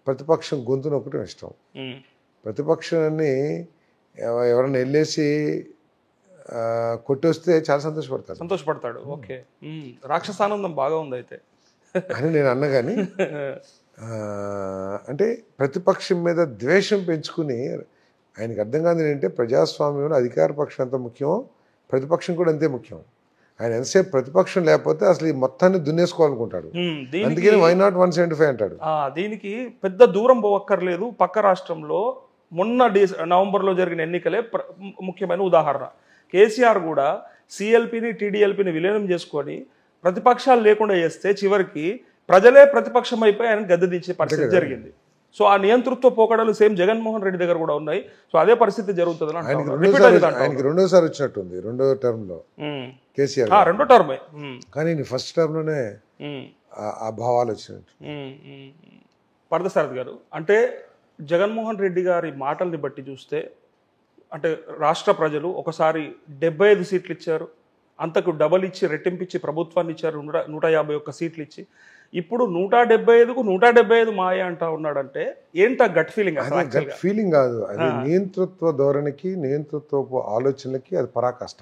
ప్రతిపక్షం గొంతు నొక్కడం ఇష్టం. ప్రతిపక్షాన్ని ఎవరైనా వెళ్ళేసి కొట్టొస్తే చాలా సంతోషపడతాడు. ఓకే, రాక్షసానందం బాగా ఉంది అయితే అని నేను అన్నా. కానీ అంటే ప్రతిపక్షం మీద ద్వేషం పెంచుకుని ఆయనకు అర్థం కాదు ఏంటంటే ప్రజాస్వామ్యంలో అధికార పక్షం ఎంత ముఖ్యమో ప్రతిపక్షం కూడా అంతే ముఖ్యం. ఆయన ఎంతసేపు ప్రతిపక్షం లేకపోతే అసలు ఈ మొత్తాన్ని దున్నేసుకోవాలనుకుంటాడు. అందుకని వై నాట్ 175 అంటాడు. దీనికి పెద్ద దూరం పోవక్కర్లేదు. పక్క రాష్ట్రంలో మొన్న నవంబర్లో జరిగిన ఎన్నికలే ముఖ్యమైన ఉదాహరణ. కేసీఆర్ కూడా సిఎల్పిని టీడీఎల్పిని విలీనం చేసుకొని ప్రతిపక్షాలు లేకుండా చేస్తే చివరికి ప్రజలే ప్రతిపక్షం అయిపోయి ఆయన గద్దె దించే పరిస్థితి జరిగింది. సో ఆ నియంతృత్వ పోకడలు సేమ్ జగన్మోహన్ రెడ్డి దగ్గర కూడా ఉన్నాయి. సో అదే పరిస్థితి జరుగుతుంది. ఆయనకి రెండోసారి వచ్చినట్టుంది, రెండో టర్మ్ లో కేసీఆర్, రెండో టర్మ్. కానీ ఫస్ట్ టర్మ్ లోనే ఆ భావాలు వచ్చినట్టు. పార్థసారథి గారు, అంటే జగన్మోహన్ రెడ్డి గారి మాటల్ని బట్టి చూస్తే అంటే రాష్ట్ర ప్రజలు ఒకసారి 75 సీట్లు ఇచ్చారు, అంతకు డబల్ ఇచ్చి రెట్టింపిచ్చి ప్రభుత్వాన్ని ఇచ్చారు 151 సీట్లు ఇచ్చి. ఇప్పుడు 175కు 175 మాయ అంటా ఉన్నాడంటే ఏంట గట్ ఫీలింగ్? గట్ ఫీలింగ్ కాదు, అది నియంతృత్వ ధోరణికి నియంతృత్వపు ఆలోచనలకి అది పరాకాష్ట.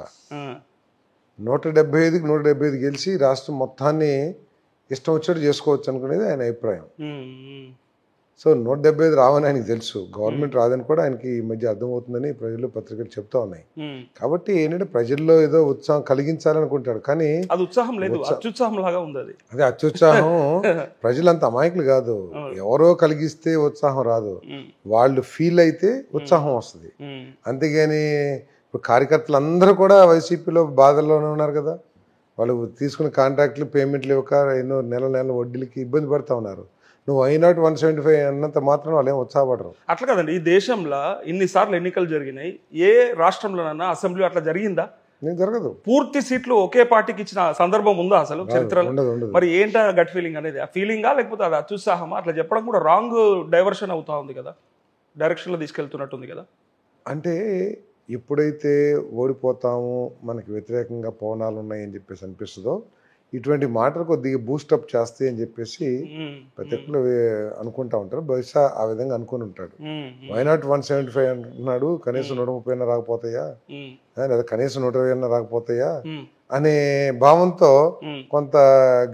175కి 175 గెలిచి రాష్ట్రం మొత్తాన్ని ఇష్టం వచ్చేట్టు చేసుకోవచ్చు అనుకునేది ఆయన అభిప్రాయం. సో 175 రావని ఆయనకి తెలుసు, గవర్నమెంట్ రాదని కూడా ఆయనకి ఈ మధ్య అర్థమవుతుందని ప్రజలు పత్రికలు చెప్తా ఉన్నాయి. కాబట్టి ఏంటంటే ప్రజల్లో ఏదో ఉత్సాహం కలిగించాలనుకుంటాడు, కానీ అది ఉత్సాహం లేదు, అత్యుత్సాహం లాగా ఉంది. అదే అత్యుత్సాహం. ప్రజలంత అమాయకులు కాదు, ఎవరో కలిగిస్తే ఉత్సాహం రాదు, వాళ్ళు ఫీల్ అయితే ఉత్సాహం వస్తుంది. అంతేగాని ఇప్పుడు కార్యకర్తలు అందరూ కూడా వైసీపీలో బాధల్లోనే ఉన్నారు కదా. వాళ్ళు తీసుకున్న కాంట్రాక్ట్లు పేమెంట్లు ఇవ్వక ఎన్నో నెల వడ్డీలకి ఇబ్బంది పడుతూ ఉన్నారు. నువ్వు వైనాట్ 175 అన్నంత మాత్రం వాళ్ళు ఏం ఉత్సాహపడరు. అట్లా కదండి, ఈ దేశంలో ఇన్నిసార్లు ఎన్నికలు జరిగినాయి, ఏ రాష్ట్రంలోనన్నా అసెంబ్లీ అట్లా జరిగిందా? నేను జరగదు. పూర్తి సీట్లు ఒకే పార్టీకి ఇచ్చిన సందర్భం ఉందా అసలు చరిత్రలో? ఉండదు. మరి ఏంటా గట్ ఫీలింగ్ అనేది? ఆ ఫీలింగా లేకపోతే అది అత్యుత్సాహమా? అట్లా చెప్పడం కూడా రాంగ్ డైవర్షన్ అవుతా ఉంది కదా, డైరెక్షన్లో తీసుకెళ్తున్నట్టుంది కదా. అంటే ఎప్పుడైతే ఓడిపోతాము, మనకి వ్యతిరేకంగా పవనాలు ఉన్నాయని చెప్పేసి అనిపిస్తుందో, ఇటువంటి మాటలు కొద్దిగా బూస్టప్ చేస్తాయి అని చెప్పేసి ప్రతి ఒక్కరు అనుకుంటా ఉంటారు. బహుశా ఆ విధంగా అనుకుని ఉంటాడు. వైనాట్ 175 అంటున్నాడు, కనీసం 130 రాకపోతాయా, లేదా కనీసం 120 రాకపోతాయా అనే భావంతో కొంత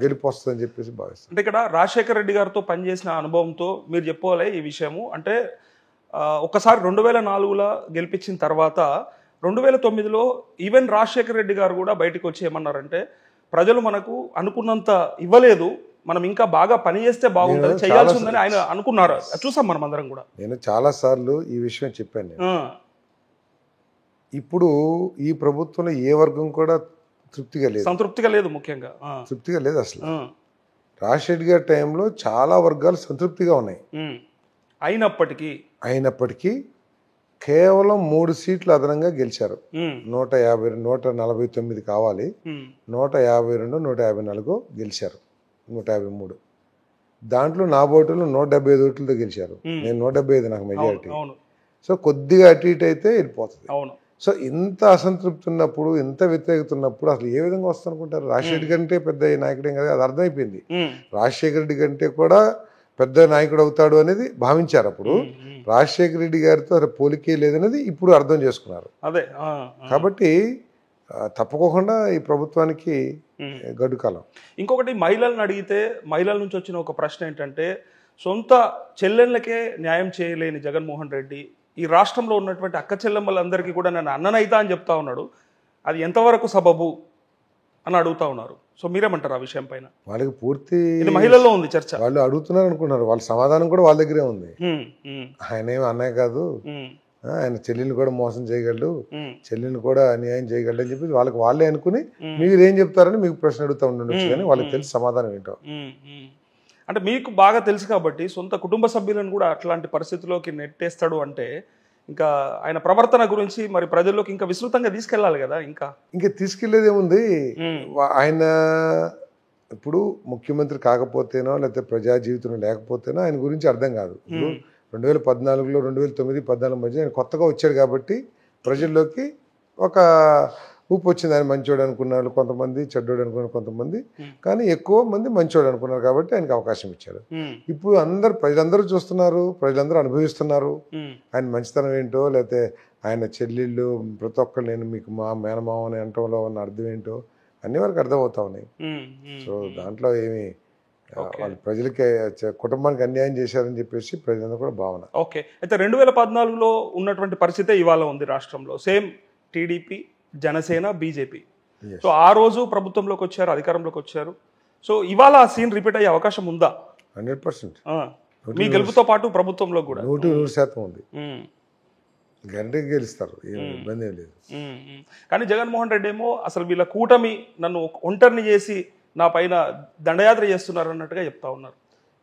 గెలుపు వస్తుందని చెప్పేసి భావిస్తాను. అంటే ఇక్కడ రాజశేఖర రెడ్డి గారితో పనిచేసిన అనుభవంతో మీరు చెప్పుకోవాలి ఈ విషయము. అంటే ఒకసారి 2004లో గెలిపించిన తర్వాత 2009లో ఈవెన్ రాజశేఖర రెడ్డి గారు కూడా బయటకు వచ్చి ఏమన్నారంటే, ప్రజలు మనకు అనుకున్నంత ఇవ్వలేదు, మనం ఇంకా బాగా పని చేస్తే బాగుంటుంది, చేయాల్సి ఉందని ఆయన అనుకున్నారు. చూసాం మనం అందరం కూడా. నేను చాలా సార్లు ఈ విషయం చెప్పాను. ఇప్పుడు ఈ ప్రభుత్వంలో ఏ వర్గం కూడా సంతృప్తిగా లేదు, ముఖ్యంగా తృప్తిగా లేదు అసలు. రాజశేఖర్ గారి టైంలో చాలా వర్గాలు సంతృప్తిగా ఉన్నాయి. అయినప్పటికీ కేవలం 3 సీట్లు అదనంగా గెలిచారు. 149 కావాలి, 152, 154 గెలిచారు, 153. దాంట్లో నా ఓటులు 175 ఓట్లతో గెలిచారు. నేను 175 నాకు మెజారిటీ. సో కొద్దిగా అటు ఇటు అయితే వెళ్ళిపోతుంది. సో ఇంత అసంతృప్తి ఉన్నప్పుడు, ఇంత వ్యతిరేకత ఉన్నప్పుడు అసలు ఏ విధంగా వస్తుందనుకుంటారు? రాజశేఖర్ కంటే పెద్ద నాయకుడేం కదా, అది అర్థమైపోయింది. రాజశేఖర రెడ్డి కంటే కూడా పెద్ద నాయకుడు అవుతాడు అనేది భావించారు అప్పుడు. రాజశేఖర రెడ్డి గారితో పోలికే లేదనేది ఇప్పుడు అర్థం చేసుకున్నారు. కాబట్టి తప్పకుండా ఈ ప్రభుత్వానికి గడ్డు కాలం. ఇంకొకటి, మహిళలను అడిగితే మహిళల నుంచి వచ్చిన ఒక ప్రశ్న ఏంటంటే, సొంత చెల్లెళ్ళకే న్యాయం చేయలేని జగన్మోహన్ రెడ్డి ఈ రాష్ట్రంలో ఉన్నటువంటి అక్క చెల్లెమ్మలందరికీ కూడా నన్ను అన్ననైతా అని చెప్తా ఉన్నాడు, అది ఎంతవరకు సబబు అని అడుగుతా ఉన్నారు. సో మీరేమంటారు ఆ విషయం పైన? వాళ్ళకి పూర్తి మహిళల్లో ఉంది చర్చ. వాళ్ళు అడుగుతున్నారు అనుకున్నారు, వాళ్ళ సమాధానం కూడా వాళ్ళ దగ్గరే ఉంది. ఆయన ఏమి అన్నయ్య కాదు, ఆయన చెల్లెల్ని కూడా మోసం చేయగలడు, చెల్లెల్ని కూడా అన్యాయం చేయగలడు అని చెప్పి వాళ్ళే అనుకుని మీరేం చెప్తారని మీకు ప్రశ్న అడుగుతూ ఉండొచ్చు, కానీ వాళ్ళకి తెలిసి సమాధానం ఏంటో. అంటే మీకు బాగా తెలుసు కాబట్టి సొంత కుటుంబ సభ్యులను కూడా అట్లాంటి పరిస్థితిలోకి నెట్టేస్తాడు అంటే, ఇంకా ఆయన ప్రవర్తన గురించి మరి ప్రజల్లోకి ఇంకా విస్తృతంగా తీసుకెళ్ళాలి కదా. ఇంకా తీసుకెళ్లేది ఏముంది, ఆయన ఇప్పుడు ముఖ్యమంత్రి కాకపోతేనో లేకపోతే ప్రజా జీవితంలో లేకపోతేనో ఆయన గురించి అర్థం కాదు. ఇప్పుడు 2014లో 2009, 2014 మధ్య ఆయన కొత్తగా వచ్చాడు కాబట్టి ప్రజల్లోకి ఒక ఊపు వచ్చింది. ఆయన మంచోడు అనుకున్నారు కొంతమంది, చెడ్డోడు అనుకున్నారు కొంతమంది, కానీ ఎక్కువ మంది మంచోడు అనుకున్నారు కాబట్టి ఆయనకు అవకాశం ఇచ్చారు. ఇప్పుడు ప్రజలందరూ చూస్తున్నారు, ప్రజలందరూ అనుభవిస్తున్నారు ఆయన మంచితనం ఏంటో, లేకపోతే ఆయన చెల్లెళ్ళు ప్రతి ఒక్కరు నేను మీకు మా మేనమావని అనటంలో ఉన్న అర్థం ఏంటో అన్ని వరకు అర్థమవుతా ఉన్నాయి. సో దాంట్లో ఏమి వాళ్ళు ప్రజలకి కుటుంబానికి అన్యాయం చేశారని చెప్పేసి ప్రజలందరూ కూడా భావన. ఓకే, అయితే 2014లో ఉన్నటువంటి పరిస్థితే ఇవాళ ఉంది రాష్ట్రంలో. Same TDP, Janasena, BJP. So ఆ రోజు ప్రభుత్వంలోకి వచ్చారు, అధికారంలోకి వచ్చారు. సో ఇవాళ ఆ సీన్ రిపీట్ అయ్యే అవకాశం ఉందా? 100%. మీ గెలుపుతో పాటు ప్రభుత్వంలో కూడా 100% ఉంది. గ్యారెంటీగా గెలుస్తారు, ఇబ్బంది ఏం లేదు. కానీ జగన్మోహన్ రెడ్డి ఏమో అసలు వీళ్ళ కూటమి నన్ను ఒంటరిని చేసి నా పైన దండయాత్ర చేస్తున్నారు అన్నట్టుగా చెప్తా ఉన్నారు.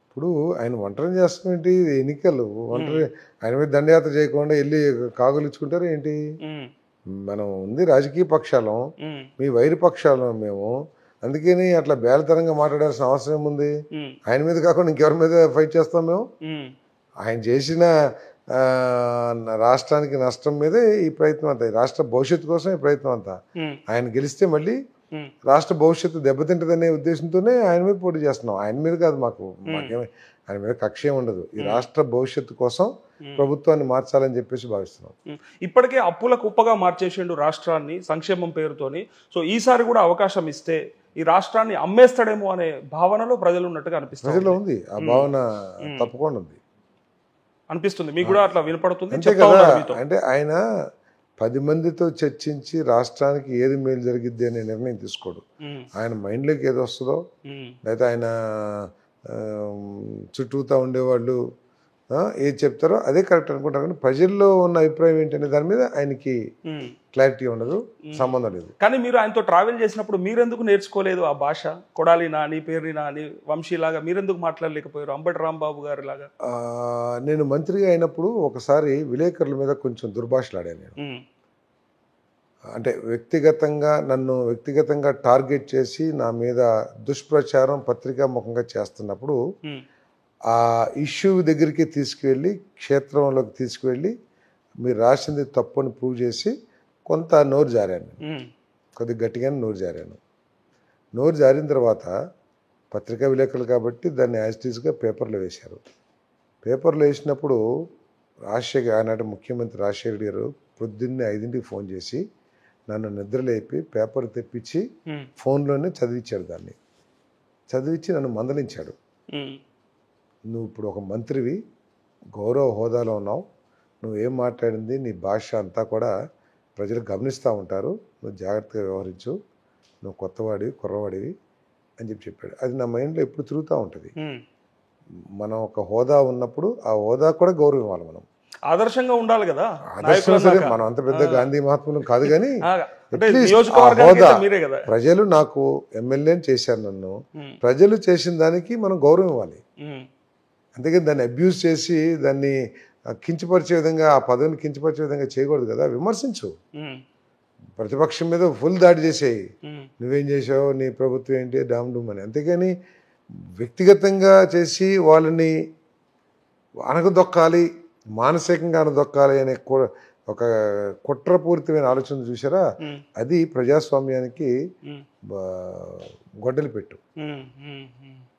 ఇప్పుడు ఆయన ఒంటరిని చేస్తున్నట్టు ఎన్నికలు, ఒంటరి ఆయన మీద దండయాత్ర చేయకుండా వెళ్ళి కాగులు ఇచ్చుకుంటారు ఏంటి? మనం ఉంది రాజకీయ పక్షాలం, మీ వైరి పక్షాలం మేము, అందుకని అట్లా బేలతరంగా మాట్లాడాల్సిన అవసరం ఏముంది? ఆయన మీద కాకుండా ఇంకెవరి మీద ఫైట్ చేస్తాం మేము? ఆయన చేసిన రాష్ట్రానికి నష్టం మీదే ఈ ప్రయత్నం అంతా, రాష్ట్ర భవిష్యత్తు కోసం ఈ ప్రయత్నం అంతా. ఆయన గెలిస్తే మళ్ళీ రాష్ట్ర భవిష్యత్తు దెబ్బతింటదనే ఉద్దేశంతోనే ఆయన మీద పోటీ చేస్తున్నాం. ఆయన మీద కాదు, మాకేమీ ఆయన మీద కక్ష ఉండదు. ఈ రాష్ట్ర భవిష్యత్తు కోసం ప్రభుత్వాన్ని మార్చాలని చెప్పేసి భావిస్తున్నాం. ఇప్పటికే అప్పుల కుప్పగా మార్చేసిండు రాష్ట్రాన్ని సంక్షేమం పేరుతోని. సో ఈసారి కూడా అవకాశం ఇస్తే ఈ రాష్ట్రాన్ని అమ్మేస్తాడేమో అనే భావనలో ప్రజలు ఉన్నట్టుగా అనిపిస్తుంది. ప్రజల్లో ఉంది ఆ భావన, తప్పకుండా ఉంది అనిపిస్తుంది. మీకు కూడా అట్లా వినపడుతుంది అంటే ఆయన 10 మందితో చర్చించి రాష్ట్రానికి ఏది మేలు జరిగిద్ది అనే నిర్ణయం తీసుకోడు. ఆయన మైండ్లోకి ఏది వస్తుందో, లేదా ఆయన చుట్టూతా ఉండేవాళ్ళు ఏది చెప్తారో అదే కరెక్ట్ అనుకుంటారు, కానీ ప్రజల్లో ఉన్న అభిప్రాయం ఏంటనే దాని మీద ఆయనకి క్లారిటీ ఉండదు, సంబంధం లేదు. కానీ మీరు ఆయనతో ట్రావెల్ చేసినప్పుడు మీరెందుకు నేర్చుకోలేదు ఆ భాష? కొడాలి నాని, పేర్ని నాని, వంశీలాగా మీరెందుకు మాట్లాడలేకపోయారు? అంబటి రాంబాబు గారి లాగా? నేను మంత్రిగా అయినప్పుడు ఒకసారి విలేకరుల మీద కొంచెం దుర్భాషలాడాను నేను. అంటే నన్ను వ్యక్తిగతంగా టార్గెట్ చేసి నా మీద దుష్ప్రచారం పత్రికాముఖంగా చేస్తున్నప్పుడు ఆ ఇష్యూ దగ్గరికి తీసుకువెళ్ళి, క్షేత్రంలోకి తీసుకువెళ్ళి మీరు రాసింది తప్పు అని ప్రూవ్ చేసి కొంత నోరు జారాను. కొద్దిగా గట్టిగానే నోరు జారాను. నోరు జారిన తర్వాత పత్రికా విలేకరులు కాబట్టి దాన్ని యాజిటీస్గా పేపర్లో వేశారు. పేపర్లో వేసినప్పుడు ఆనాటి ముఖ్యమంత్రి రాజశేఖర రెడ్డి గారు పొద్దున్నే 5ంటికి ఫోన్ చేసి నన్ను నిద్రలేపి పేపర్ తెప్పించి ఫోన్లోనే చదివించాడు. దాన్ని చదివించి నన్ను మందలించాడు. నువ్వు ఇప్పుడు ఒక మంత్రివి, గౌరవ హోదాలో ఉన్నావు, నువ్వేం మాట్లాడింది నీ భాష అంతా కూడా ప్రజలు గమనిస్తూ ఉంటారు, నువ్వు జాగ్రత్తగా వ్యవహరించు, నువ్వు కొత్తవాడివి, కుర్రవాడివి అని చెప్పాడు. అది నా మైండ్లో ఎప్పుడు తిరుగుతూ ఉంటుంది. మనం ఒక హోదా ఉన్నప్పుడు ఆ హోదా కూడా గౌరవం ఇవ్వాలి, మనం ఆదర్శంగా ఉండాలి కదా. ఆదర్శం సరే, మనం అంత పెద్ద గాంధీ మహాత్ములు కాదు, కానీ ప్రజలు నాకు ఎమ్మెల్యేని చేశారు, నన్ను ప్రజలు చేసిన దానికి మనం గౌరవం ఇవ్వాలి. అంతేగాని దాన్ని అబ్యూజ్ చేసి దాన్ని కించపరిచే విధంగా, ఆ పదవిని కించపరిచే విధంగా చేయకూడదు కదా. విమర్శించు, ప్రతిపక్షం మీద ఫుల్ దాడి చేసేయి, నువ్వేం చేసావు, నీ ప్రభుత్వం ఏంటి, డామ్ డూమ్ అని. అంతేగాని వ్యక్తిగతంగా చేసి వాళ్ళని అనగదొక్కాలి, మానసికంగా అనదొక్కాలి అనే ఒక కుట్రపూరితమైన ఆలోచన చూసారా, అది ప్రజాస్వామ్యానికి గొడ్డలి పెట్టు.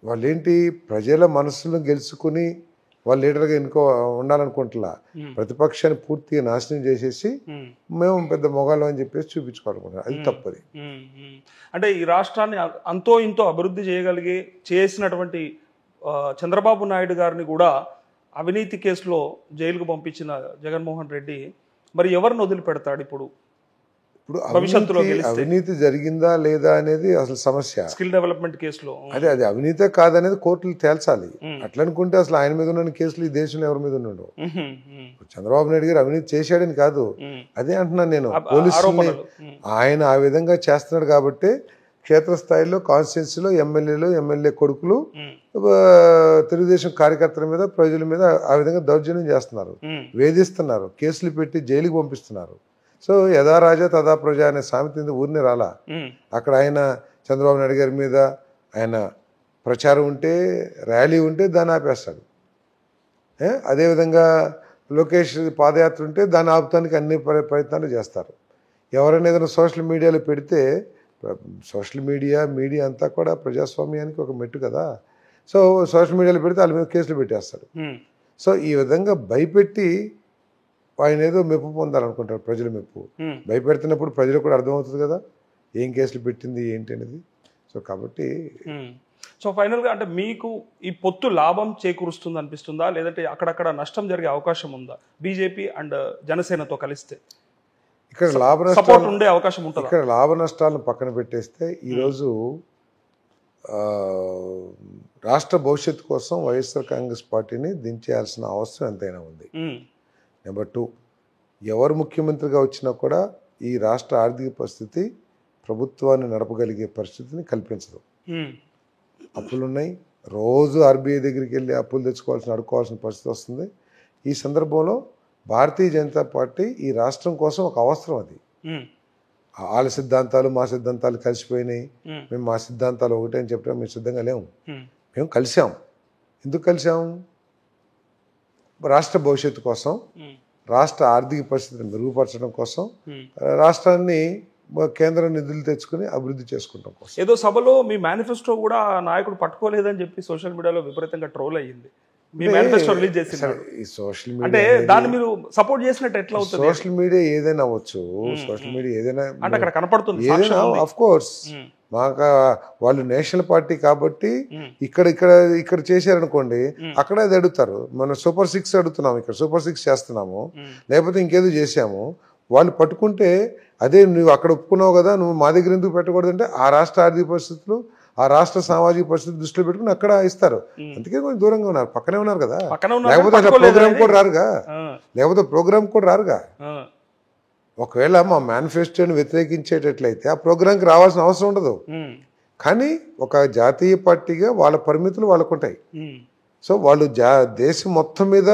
వాళ్ళేంటి, ప్రజల మనసులను గెలుచుకుని వాళ్ళు లీడర్గా ఉండాలనుకుంటున్నా, ప్రతిపక్షాన్ని పూర్తిగా నాశనం చేసేసి మేము పెద్ద మొగాళ్ళం అని చెప్పేసి చూపించుకోవాలనుకుంటున్నాం. అది తప్పది. అంటే ఈ రాష్ట్రాన్ని అంతో ఇంతో అభివృద్ధి చేసినటువంటి చంద్రబాబు నాయుడు గారిని కూడా అవినీతి కేసులో జైలుకు పంపించిన జగన్మోహన్ రెడ్డి మరి ఎవరిని వదిలిపెడతాడు ఇప్పుడు? భవిష్యత్తులో అవినీతి జరిగిందా లేదా అనేది అసలు సమస్య. స్కిల్ డెవలప్మెంట్ కేసులో అది అవినీతే కాదనేది కోర్టులు తేల్చాలి. అట్లా అనుకుంటే అసలు ఆయన మీద ఉన్న కేసులు ఈ దేశంలో ఎవరి మీద ఉన్నాడు? చంద్రబాబు నాయుడు గారు అవినీతి చేశాడని కాదు, అదే అంటున్నాను నేను. పోలీసులు ఆయన ఆ విధంగా చేస్తున్నాడు కాబట్టి క్షేత్రస్థాయిలో కాన్స్టిట్యున్సీలో ఎమ్మెల్యే కొడుకులు తెలుగుదేశం కార్యకర్తల మీద, ప్రజల మీద ఆ విధంగా దౌర్జన్యం చేస్తున్నారు, వేధిస్తున్నారు, కేసులు పెట్టి జైలుకి పంపిస్తున్నారు. సో యథా రాజా తదా ప్రజ అనే సామెత ఊరినే రాలా. అక్కడ ఆయన చంద్రబాబు నాయుడు గారి మీద ఆయన ప్రచారం ఉంటే, ర్యాలీ ఉంటే దాన్ని ఆపేస్తాడు. అదేవిధంగా లోకేష్ పాదయాత్ర ఉంటే దాన్ని ఆపుతానికి అన్ని ప్రయత్నాలు చేస్తారు. ఎవరైనా ఏదైనా సోషల్ మీడియాలో పెడితే, సోషల్ మీడియా అంతా కూడా ప్రజాస్వామ్యానికి ఒక మెట్టు కదా. సో సోషల్ మీడియాలో పెడితే వాళ్ళ మీద కేసులు పెట్టేస్తారు. సో ఈ విధంగా భయపెట్టి ఆయన ఏదో మెప్పు పొందాలనుకుంటారు, ప్రజల మెప్పు. భయపెడుతున్నప్పుడు ప్రజలకు కూడా అర్థమవుతుంది కదా ఏం కేసులు పెట్టింది ఏంటి అనేది. సో కాబట్టి సో ఫైనల్గా అంటే మీకు ఈ పొత్తు లాభం చేకూరుస్తుంది అనిపిస్తుందా, లేదంటే అక్కడక్కడ నష్టం జరిగే అవకాశం ఉందా బీజేపీ అండ్ జనసేనతో కలిస్తే? ఇక్కడ లాభ నష్టాలు ఉండే అవకాశం ఉంటుంది. ఇక్కడ లాభ నష్టాలను పక్కన పెట్టేస్తే ఈరోజు రాష్ట్ర భవిష్యత్తు కోసం వైఎస్ఆర్ కాంగ్రెస్ పార్టీని దించేయాల్సిన అవసరం ఎంతైనా ఉంది. నెంబర్ 2, ఎవరు ముఖ్యమంత్రిగా వచ్చినా కూడా ఈ రాష్ట్ర ఆర్థిక పరిస్థితి ప్రభుత్వాన్ని నడపగలిగే పరిస్థితిని కల్పించదు. అప్పులున్నాయి, రోజు ఆర్బీఐ దగ్గరికి వెళ్ళి అప్పులు అడుక్కోవాల్సిన పరిస్థితి వస్తుంది. ఈ సందర్భంలో భారతీయ జనతా పార్టీ ఈ రాష్ట్రం కోసం ఒక అవసరం. అది వాళ్ళ సిద్ధాంతాలు మా సిద్ధాంతాలు కలిసిపోయినాయి, మేము మా సిద్ధాంతాలు ఒకటే అని చెప్పడం మేము సిద్ధంగా లేము. మేము కలిసాం. ఎందుకు కలిసాము? రాష్ట్ర భవిష్యత్తు కోసం, రాష్ట్ర ఆర్థిక పరిస్థితిని మెరుగుపరచడం కోసం, రాష్ట్రాన్ని కేంద్ర నిధులు తెచ్చుకుని అభివృద్ధి చేసుకుంటాం కోసం. ఏదో సభలో మీ మేనిఫెస్టో కూడా నాయకుడు పట్టుకోలేదని చెప్పి సోషల్ మీడియాలో విపరీతంగా ట్రోల్ అయ్యింది. మీ మేనిఫెస్టో రిలీజ్ చేశారు. ఈ సోషల్ అంటే దాన్ని మీరు సపోర్ట్ చేసినట్టు ఎట్లా అవుతుంది? సోషల్ మీడియా ఏదైనా అవ్వచ్చు, సోషల్ మీడియా ఏదైనా అంటే అక్కడ కనపడుతుంది ఏదైనా. ఆఫ్ కోర్స్ మాకు వాళ్ళు నేషనల్ పార్టీ కాబట్టి ఇక్కడ చేశారనుకోండి, అక్కడ అది అడుగుతారు. మనం సూపర్ 6 అడుగుతున్నాము, ఇక్కడ సూపర్ 6 చేస్తున్నాము, లేకపోతే ఇంకేదో చేసాము. వాళ్ళు పట్టుకుంటే అదే నువ్వు అక్కడ ఒప్పుకున్నావు కదా, నువ్వు మా దగ్గర ఎందుకు పెట్టకూడదంటే ఆ రాష్ట్ర ఆర్థిక పరిస్థితులు, ఆ రాష్ట్ర సామాజిక పరిస్థితి దృష్టిలో పెట్టుకుని అక్కడ ఇస్తారు. అందుకే కొంచెం దూరంగా ఉన్నారు, పక్కనే ఉన్నారు కదా. లేకపోతే అట్లా ప్రోగ్రామ్ కూడా రారుగా, లేకపోతే ప్రోగ్రామ్ కూడా రారుగా. ఒకవేళ మా మేనిఫెస్టోని వ్యతిరేకించేటట్లయితే ఆ ప్రోగ్రాంకి రావాల్సిన అవసరం ఉండదు. కానీ ఒక జాతీయ పార్టీగా వాళ్ళ పరిమితులు వాళ్ళకు ఉంటాయి. సో వాళ్ళు దేశం మొత్తం మీద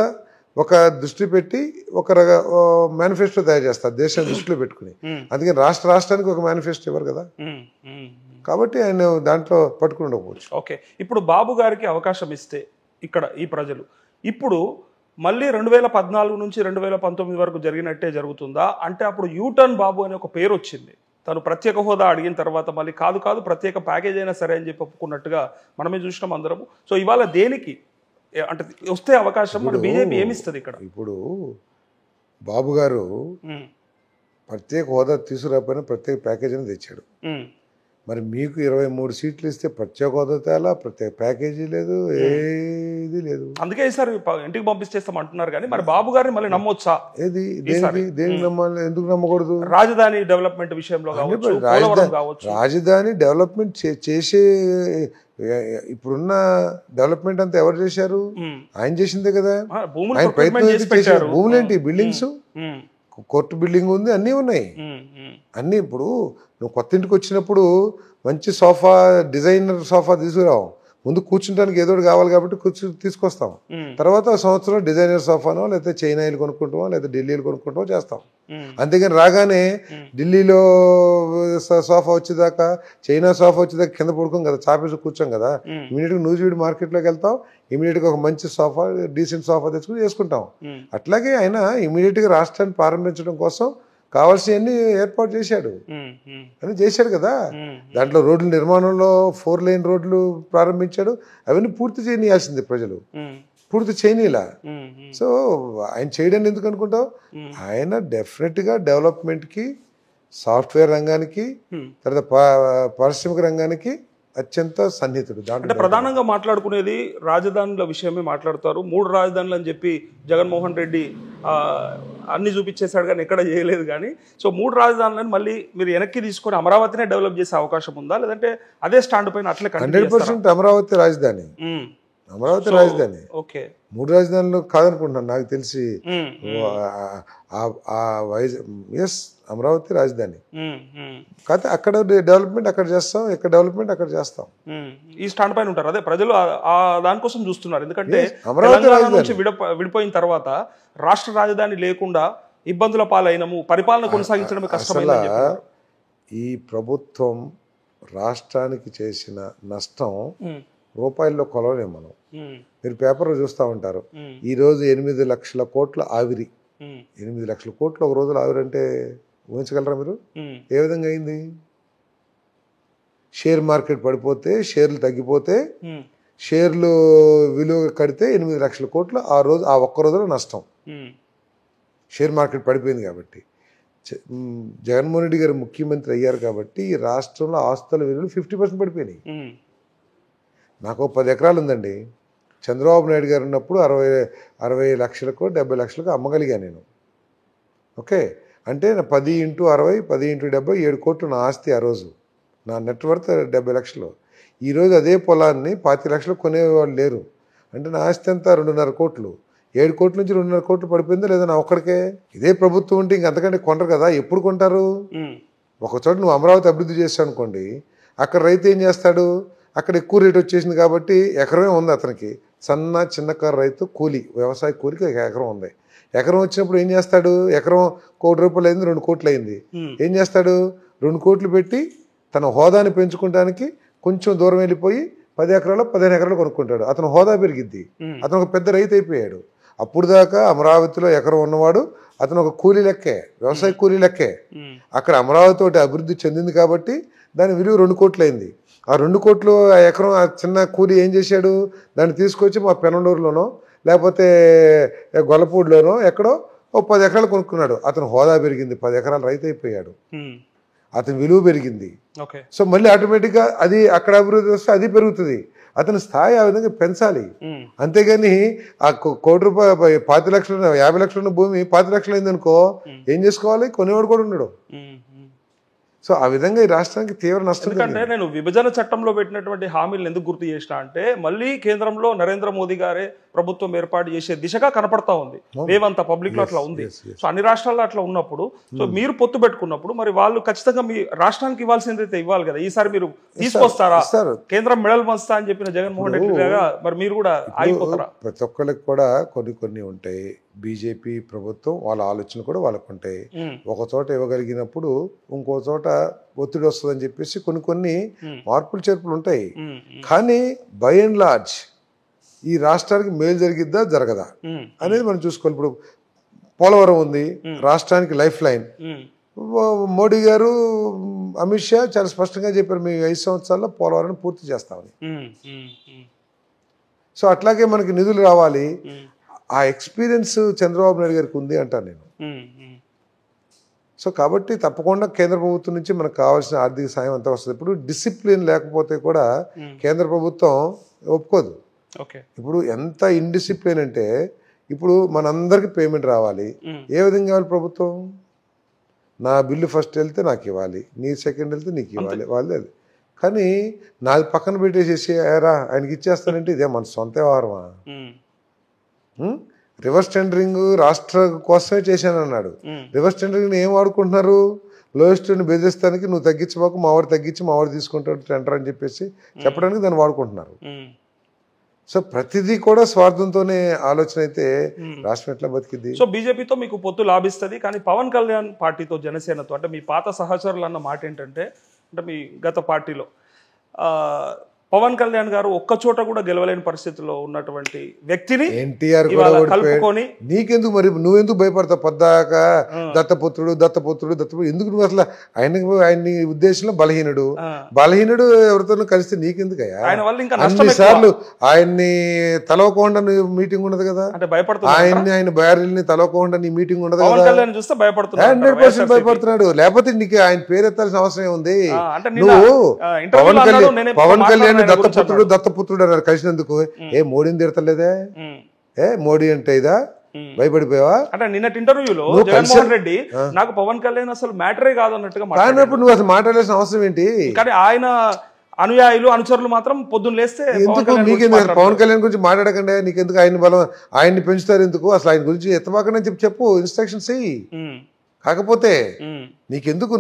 ఒక దృష్టి పెట్టి ఒక మేనిఫెస్టో తయారు చేస్తారు దేశాన్ని దృష్టిలో పెట్టుకుని. అందుకని రాష్ట్రానికి ఒక మేనిఫెస్టో ఇవ్వరు కదా, కాబట్టి ఆయన దాంట్లో పట్టుకుని ఉండకపోవచ్చు. ఓకే, ఇప్పుడు బాబు గారికి అవకాశం ఇస్తే ఇక్కడ ఈ ప్రజలు ఇప్పుడు మళ్ళీ 2014 నుంచి 2019 వరకు జరిగినట్టే జరుగుతుందా? అంటే అప్పుడు యూటర్న్ బాబు అనే ఒక పేరు వచ్చింది. తను ప్రత్యేక హోదా అడిగిన తర్వాత మళ్ళీ కాదు ప్రత్యేక ప్యాకేజ్ అయినా సరే అని చెప్పి ఒప్పుకున్నట్టుగా మనమే చూసినాం అందరము. సో ఇవాళ దేనికి అంటే వస్తే అవకాశం మరి బీజేపీ ఏమిస్తుంది ఇక్కడ? ఇప్పుడు బాబు గారు ప్రత్యేక హోదా తీసుకురాకపోయినా ప్రత్యేక ప్యాకేజ్ అని తెచ్చాడు. మరి మీకు 23 సీట్లు ఇస్తే ప్రత్యేక హోదా తేలా, ప్రత్యేక ప్యాకేజీ లేదు, ఏది లేదు. అందుకే ఈసారి ఇంటికి పంపిస్తేస్తాం అంటున్నారు. కానీ మరి బాబు గారిని మళ్ళీ నమ్మొచ్చా? ఏది దేనికి నమ్మాలి, ఎందుకు నమ్మకూడదు? రాజధాని డెవలప్మెంట్ విషయంలో రాజధాని డెవలప్మెంట్ చేసే ఇప్పుడున్న డెవలప్మెంట్ అంతా ఎవరు చేశారు? ఆయన చేసిందే కదా. ఆయన ప్రయత్నం చేశారు. భూములేంటి, బిల్డింగ్స్, కోర్టు బిల్డింగ్ ఉంది, అన్నీ ఉన్నాయి. అన్నీ ఇప్పుడు నువ్వు కొత్త ఇంటికి వచ్చినప్పుడు మంచి సోఫా, డిజైనర్ సోఫా తీసుకురావు. ముందు కూర్చుంటానికి ఏదో కావాలి కాబట్టి తీసుకొస్తాం. తర్వాత సంవత్సరం డిజైనర్ సోఫానో లేకపోతే చైనాయిలు కొనుక్కుంటామో లేకపోతే ఢిల్లీలు కొనుక్కుంటామో చేస్తాం. అంతేగాని రాగానే ఢిల్లీలో సోఫా వచ్చేదాకా, చైనా సోఫా వచ్చేదాకా కింద పడుకోం కదా, చాపేసి కూర్చోం కదా. ఇమీడియట్గా నూజివీడు మార్కెట్లోకి వెళ్తాం, ఇమీడియట్గా ఒక మంచి సోఫా, డీసెంట్ సోఫా తెచ్చుకుని చేసుకుంటాం. అట్లాగే ఆయన ఇమీడియట్గా రాష్ట్రాన్ని ప్రారంభించడం కోసం కావాల్సినవన్నీ ఏర్పాటు చేశాడు అని చేశాడు కదా. దాంట్లో రోడ్ల నిర్మాణంలో 4 లేన్ రోడ్లు ప్రారంభించాడు. అవన్నీ పూర్తి చేయనీయాల్సింది ప్రజలు, పూర్తి చేయనీలా. సో ఆయన చేయడాన్ని ఎందుకు అనుకుంటావు? ఆయన డెఫినెట్గా డెవలప్మెంట్కి, సాఫ్ట్వేర్ రంగానికి, తర్వాత పారిశ్రామిక రంగానికి అత్యంత సన్నిహితుడు. అంటే ప్రధానంగా మాట్లాడుకునేది రాజధానుల విషయమే మాట్లాడతారు. 3 రాజధానులు అని చెప్పి జగన్మోహన్ రెడ్డి అన్ని చూపించేశాడు కానీ ఎక్కడ చేయలేదు. కానీ సో 3 రాజధానులను మళ్ళీ మీరు వెనక్కి తీసుకొని అమరావతినే డెవలప్ చేసే అవకాశం ఉందా, లేదంటే అదే స్టాండ్ పైన అట్లే 100% అమరావతి రాజధాని, అమరావతి రాజధాని. ఓకే, 3 రాజధానులు కాదనుకుంటున్నాను నాకు తెలిసి. ఎస్, అమరావతి రాజధాని. కాకపోతే అక్కడ డెవలప్మెంట్ అక్కడ చేస్తాం, ఇక్కడ డెవలప్మెంట్ అక్కడ చేస్తాం. ఈ స్టాండ్ పైన ఉంటారు. అదే ప్రజలు దానికోసం చూస్తున్నారు. ఎందుకంటే తెలంగాణ నుంచి విడిపోయిన తర్వాత రాష్ట్ర రాజధాని లేకుండా ఇబ్బందుల పాలైనము, పరిపాలన కొనసాగించడమే కష్టమైంది. ఈ ప్రభుత్వం రాష్ట్రానికి చేసిన నష్టం రూపాయల్లో కొలవలేము మనం. మీరు పేపర్లో చూస్తూ ఉంటారు, ఈరోజు 8 లక్షల కోట్ల ఆవిరి. 8 లక్షల కోట్లు ఒక రోజులో ఆవిరి అంటే ఊహించగలరా మీరు? ఏ విధంగా అయింది? షేర్ మార్కెట్ పడిపోతే, షేర్లు తగ్గిపోతే, షేర్లు విలువ కడితే 8 లక్షల కోట్లు ఆ ఒక్క రోజులో నష్టం. షేర్ మార్కెట్ పడిపోయింది కాబట్టి. జగన్మోహన్ రెడ్డి గారు ముఖ్యమంత్రి అయ్యారు కాబట్టి ఈ రాష్ట్రంలో ఆస్తుల విలువలు 50% పడిపోయినాయి. నాకు 10 ఎకరాలు ఉందండి. చంద్రబాబు నాయుడు గారు ఉన్నప్పుడు 60 లక్షలకు 70 లక్షలకు అమ్మగలిగా నేను. ఓకే, అంటే 10 × 60 10 × 70 7 కోట్లు నా ఆస్తి. ఆ రోజు నా నెట్వర్త్ 70 లక్షలు. ఈరోజు అదే పొలాన్ని 25 లక్షలకు కొనేవాళ్ళు లేరు. అంటే నా ఆస్తి అంతా 2.5 కోట్లు. 7 కోట్ల నుంచి 2.5 కోట్లు పడిపోయిందా లేదా నా ఒక్కడికే? ఇదే ప్రభుత్వం ఉంటే ఇంకంతకంటే కొనరు కదా. ఎప్పుడు కొంటారు? ఒకచోట నువ్వు అమరావతి అభివృద్ధి చేస్తావు అనుకోండి, అక్కడ రైతు ఏం చేస్తాడు? అక్కడ ఎక్కువ రేటు వచ్చేసింది కాబట్టి ఎకరమే ఉంది అతనికి. చిన్నకారు రైతు కూలి, వ్యవసాయ కూలికి ఎకరం ఉంది. ఎకరం వచ్చినప్పుడు ఏం చేస్తాడు? ఎకరం 1 కోటి రూపాయలు అయింది, 2 కోట్లు అయింది. ఏం చేస్తాడు? 2 కోట్లు పెట్టి తన హోదాని పెంచుకోవడానికి కొంచెం దూరం వెళ్ళిపోయి 10 ఎకరాలు 15 ఎకరాలు కొనుక్కుంటాడు. అతను హోదా పెరిగిద్ది, అతను ఒక పెద్ద రైతు అయిపోయాడు. అప్పుడు దాకా అమరావతిలో ఎకరం ఉన్నవాడు అతను ఒక కూలీ లెక్కే, వ్యవసాయ కూలీ లెక్కే. అక్కడ అమరావతి ఒకటి అభివృద్ధి చెందింది కాబట్టి దాని విలువ 2 కోట్లు అయింది. ఆ 2 కోట్లు ఆ ఎకరం ఆ చిన్న కూలీ ఏం చేశాడు? దాన్ని తీసుకొచ్చి మా పెనండూరులోనో లేకపోతే గొల్లపూడిలోనో ఎక్కడో 10 ఎకరాలు కొనుక్కున్నాడు. అతను హోదా పెరిగింది, 10 ఎకరాలు రైతు అయిపోయాడు, అతని విలువ పెరిగింది. సో మళ్ళీ ఆటోమేటిక్గా అది అక్కడ అభివృద్ధి వస్తే అది పెరుగుతుంది. అతని స్థాయి ఆ విధంగా పెంచాలి. అంతేగాని ఆ 1 కోటి రూపాయలు 5 లక్షలు 50 లక్షల భూమి 5 లక్షలు అయింది అనుకో, ఏం చేసుకోవాలి? కొనేవాడు కూడా ఉండడు. సో ఆ విధంగా ఈ రాష్ట్రానికి తీవ్ర నష్టం ఎందుకంటే నేను విభజన చట్టంలో పెట్టినటువంటి హామీలను ఎందుకు గుర్తు చేసిన అంటే మళ్ళీ కేంద్రంలో నరేంద్ర మోదీ గారే ప్రభుత్వం ఏర్పాటు చేసే దిశగా కనపడతా ఉంది. మేమంతా పబ్లిక్ లో అట్లా ఉంది. సో అన్ని రాష్ట్రాల్లో అట్లా ఉన్నప్పుడు సో మీరు పొత్తు పెట్టుకున్నప్పుడు మరి వాళ్ళు ఖచ్చితంగా మీ రాష్ట్రానికి ఇవ్వాల్సింది అయితే ఇవ్వాలి కదా. ఈసారి మీరు తీసుకొస్తారా? కేంద్రం మెడల్ వంచుతా అని చెప్పిన జగన్మోహన్ రెడ్డి గారు మరి మీరు కూడా ఆగిపోతారా? ప్రతి ఒక్కరికి కూడా కొన్ని ఉంటాయి. బీజేపీ ప్రభుత్వం వాళ్ళ ఆలోచనలు కూడా వాళ్ళకు ఉంటాయి. ఒక చోట ఇవ్వగలిగినప్పుడు ఇంకో చోట ఒత్తిడి వస్తుందని చెప్పేసి కొన్ని మార్పులు చేర్పులు ఉంటాయి. కానీ బై అండ్ లార్జ్ ఈ రాష్ట్రానికి మేలు జరిగిద్దా జరగదా అనేది మనం చూసుకోవాలి. ఇప్పుడు పోలవరం ఉంది, రాష్ట్రానికి లైఫ్ లైన్. మోడీ గారు, అమిత్ షా చాలా స్పష్టంగా చెప్పారు, మేము 5 సంవత్సరాల్లో పోలవరాన్ని పూర్తి చేస్తామని. సో అట్లాగే మనకి నిధులు రావాలి. ఆ ఎక్స్పీరియన్స్ చంద్రబాబు నాయుడు గారికి ఉంది అంటాను నేను. సో కాబట్టి తప్పకుండా కేంద్ర ప్రభుత్వం నుంచి మనకు కావాల్సిన ఆర్థిక సాయం అంతా వస్తుంది. ఇప్పుడు డిసిప్లిన్ లేకపోతే కూడా కేంద్ర ప్రభుత్వం ఒప్పుకోదు. ఇప్పుడు ఎంత ఇండిసిప్లిన్ అంటే ఇప్పుడు మనందరికి పేమెంట్ రావాలి. ఏ విధంగా కావాలి ప్రభుత్వం? నా బిల్లు ఫస్ట్ వెళ్తే నాకు ఇవ్వాలి, నీ సెకండ్ వెళ్తే నీకు ఇవ్వాలి, వాళ్ళే. కానీ నాది పక్కన పెట్టేసేసి రా ఆయనకి ఇచ్చేస్తానంటే ఇదే మన సొంత వ్యవహారమా? రివర్స్ టెండరింగ్ రాష్ట్ర కోసమే చేశాను అన్నాడు. రివర్స్ టెండరింగ్ ఏం వాడుకుంటున్నారు? లోయెస్ట్ బెదిరిస్తానికి నువ్వు తగ్గించబోకు, మావాడు తగ్గించి మావాడు తీసుకుంటాడు టెండర్ అని చెప్పేసి చెప్పడానికి దాన్ని వాడుకుంటున్నారు. సో ప్రతిదీ కూడా స్వార్థంతోనే ఆలోచన అయితే రాష్ట్రం ఎట్లా బతికింది? సో బీజేపీతో మీకు పొత్తు లాభిస్తుంది, కానీ పవన్ కళ్యాణ్ పార్టీతో, జనసేనతో అంటే మీ పాత సహచరులు అన్న మాట ఏంటంటే, అంటే మీ గత పార్టీలో పవన్ కళ్యాణ్ గారు ఒక్క చోట కూడా గెలవలేని పరిస్థితిలో ఉన్నటువంటి వ్యక్తిని ఎన్టీఆర్ కలుపుకొని, నీకెందుకు మరి నువ్వెందుకు భయపడతావు? పొద్దాక దత్తపుత్రుడు ఎందుకు? నువ్వు అసలు ఆయన్ని ఉద్దేశంలో బలహీనుడు ఎవరితో కలిస్తే నీకెందుకయ్యా? అన్నిసార్లు ఆయన్ని తలవకుండా మీటింగ్ ఉండదు కదా, ఆయన భార్యని తలవకుండా నీ మీటింగ్ ఉండదు కదా. 100% భయపడుతున్నాడు. లేకపోతే నీకు ఆయన పేరెత్తాల్సిన అవసరం ఉంది. నువ్వు పవన్ కళ్యాణ్ దత్తపుత్రుడు అన్నారు కలిసినందుకు. మోడీని తిడతలేదే? మోడీ అంటే ఇదా? భయపడిపోయావా? అంటే నిన్నటి ఇంటర్వ్యూలో జగన్మోహన్ రెడ్డి నాకు పవన్ కళ్యాణ్ అసలు మ్యాటరే కాదు అన్నట్టుగా మాట్లాడినప్పుడు నువ్వు అసలు మాట్లాడాల్సిన అవసరం ఏంటి? కానీ ఆయన అనుయాయులు అనుచరులు మాత్రం పొద్దున్న లేస్తే ఎందుకు నీకెందుకు పవన్ కళ్యాణ్ గురించి మాట్లాడకండి? నీకెందుకు ఆయన్ని పెంచుతారు ఎందుకు? అసలు ఆయన గురించి ఎత్తబాకని చెప్పు, ఇన్స్ట్రక్షన్స్ ఇయ్యి. కాకపోతే నీకెందుకు?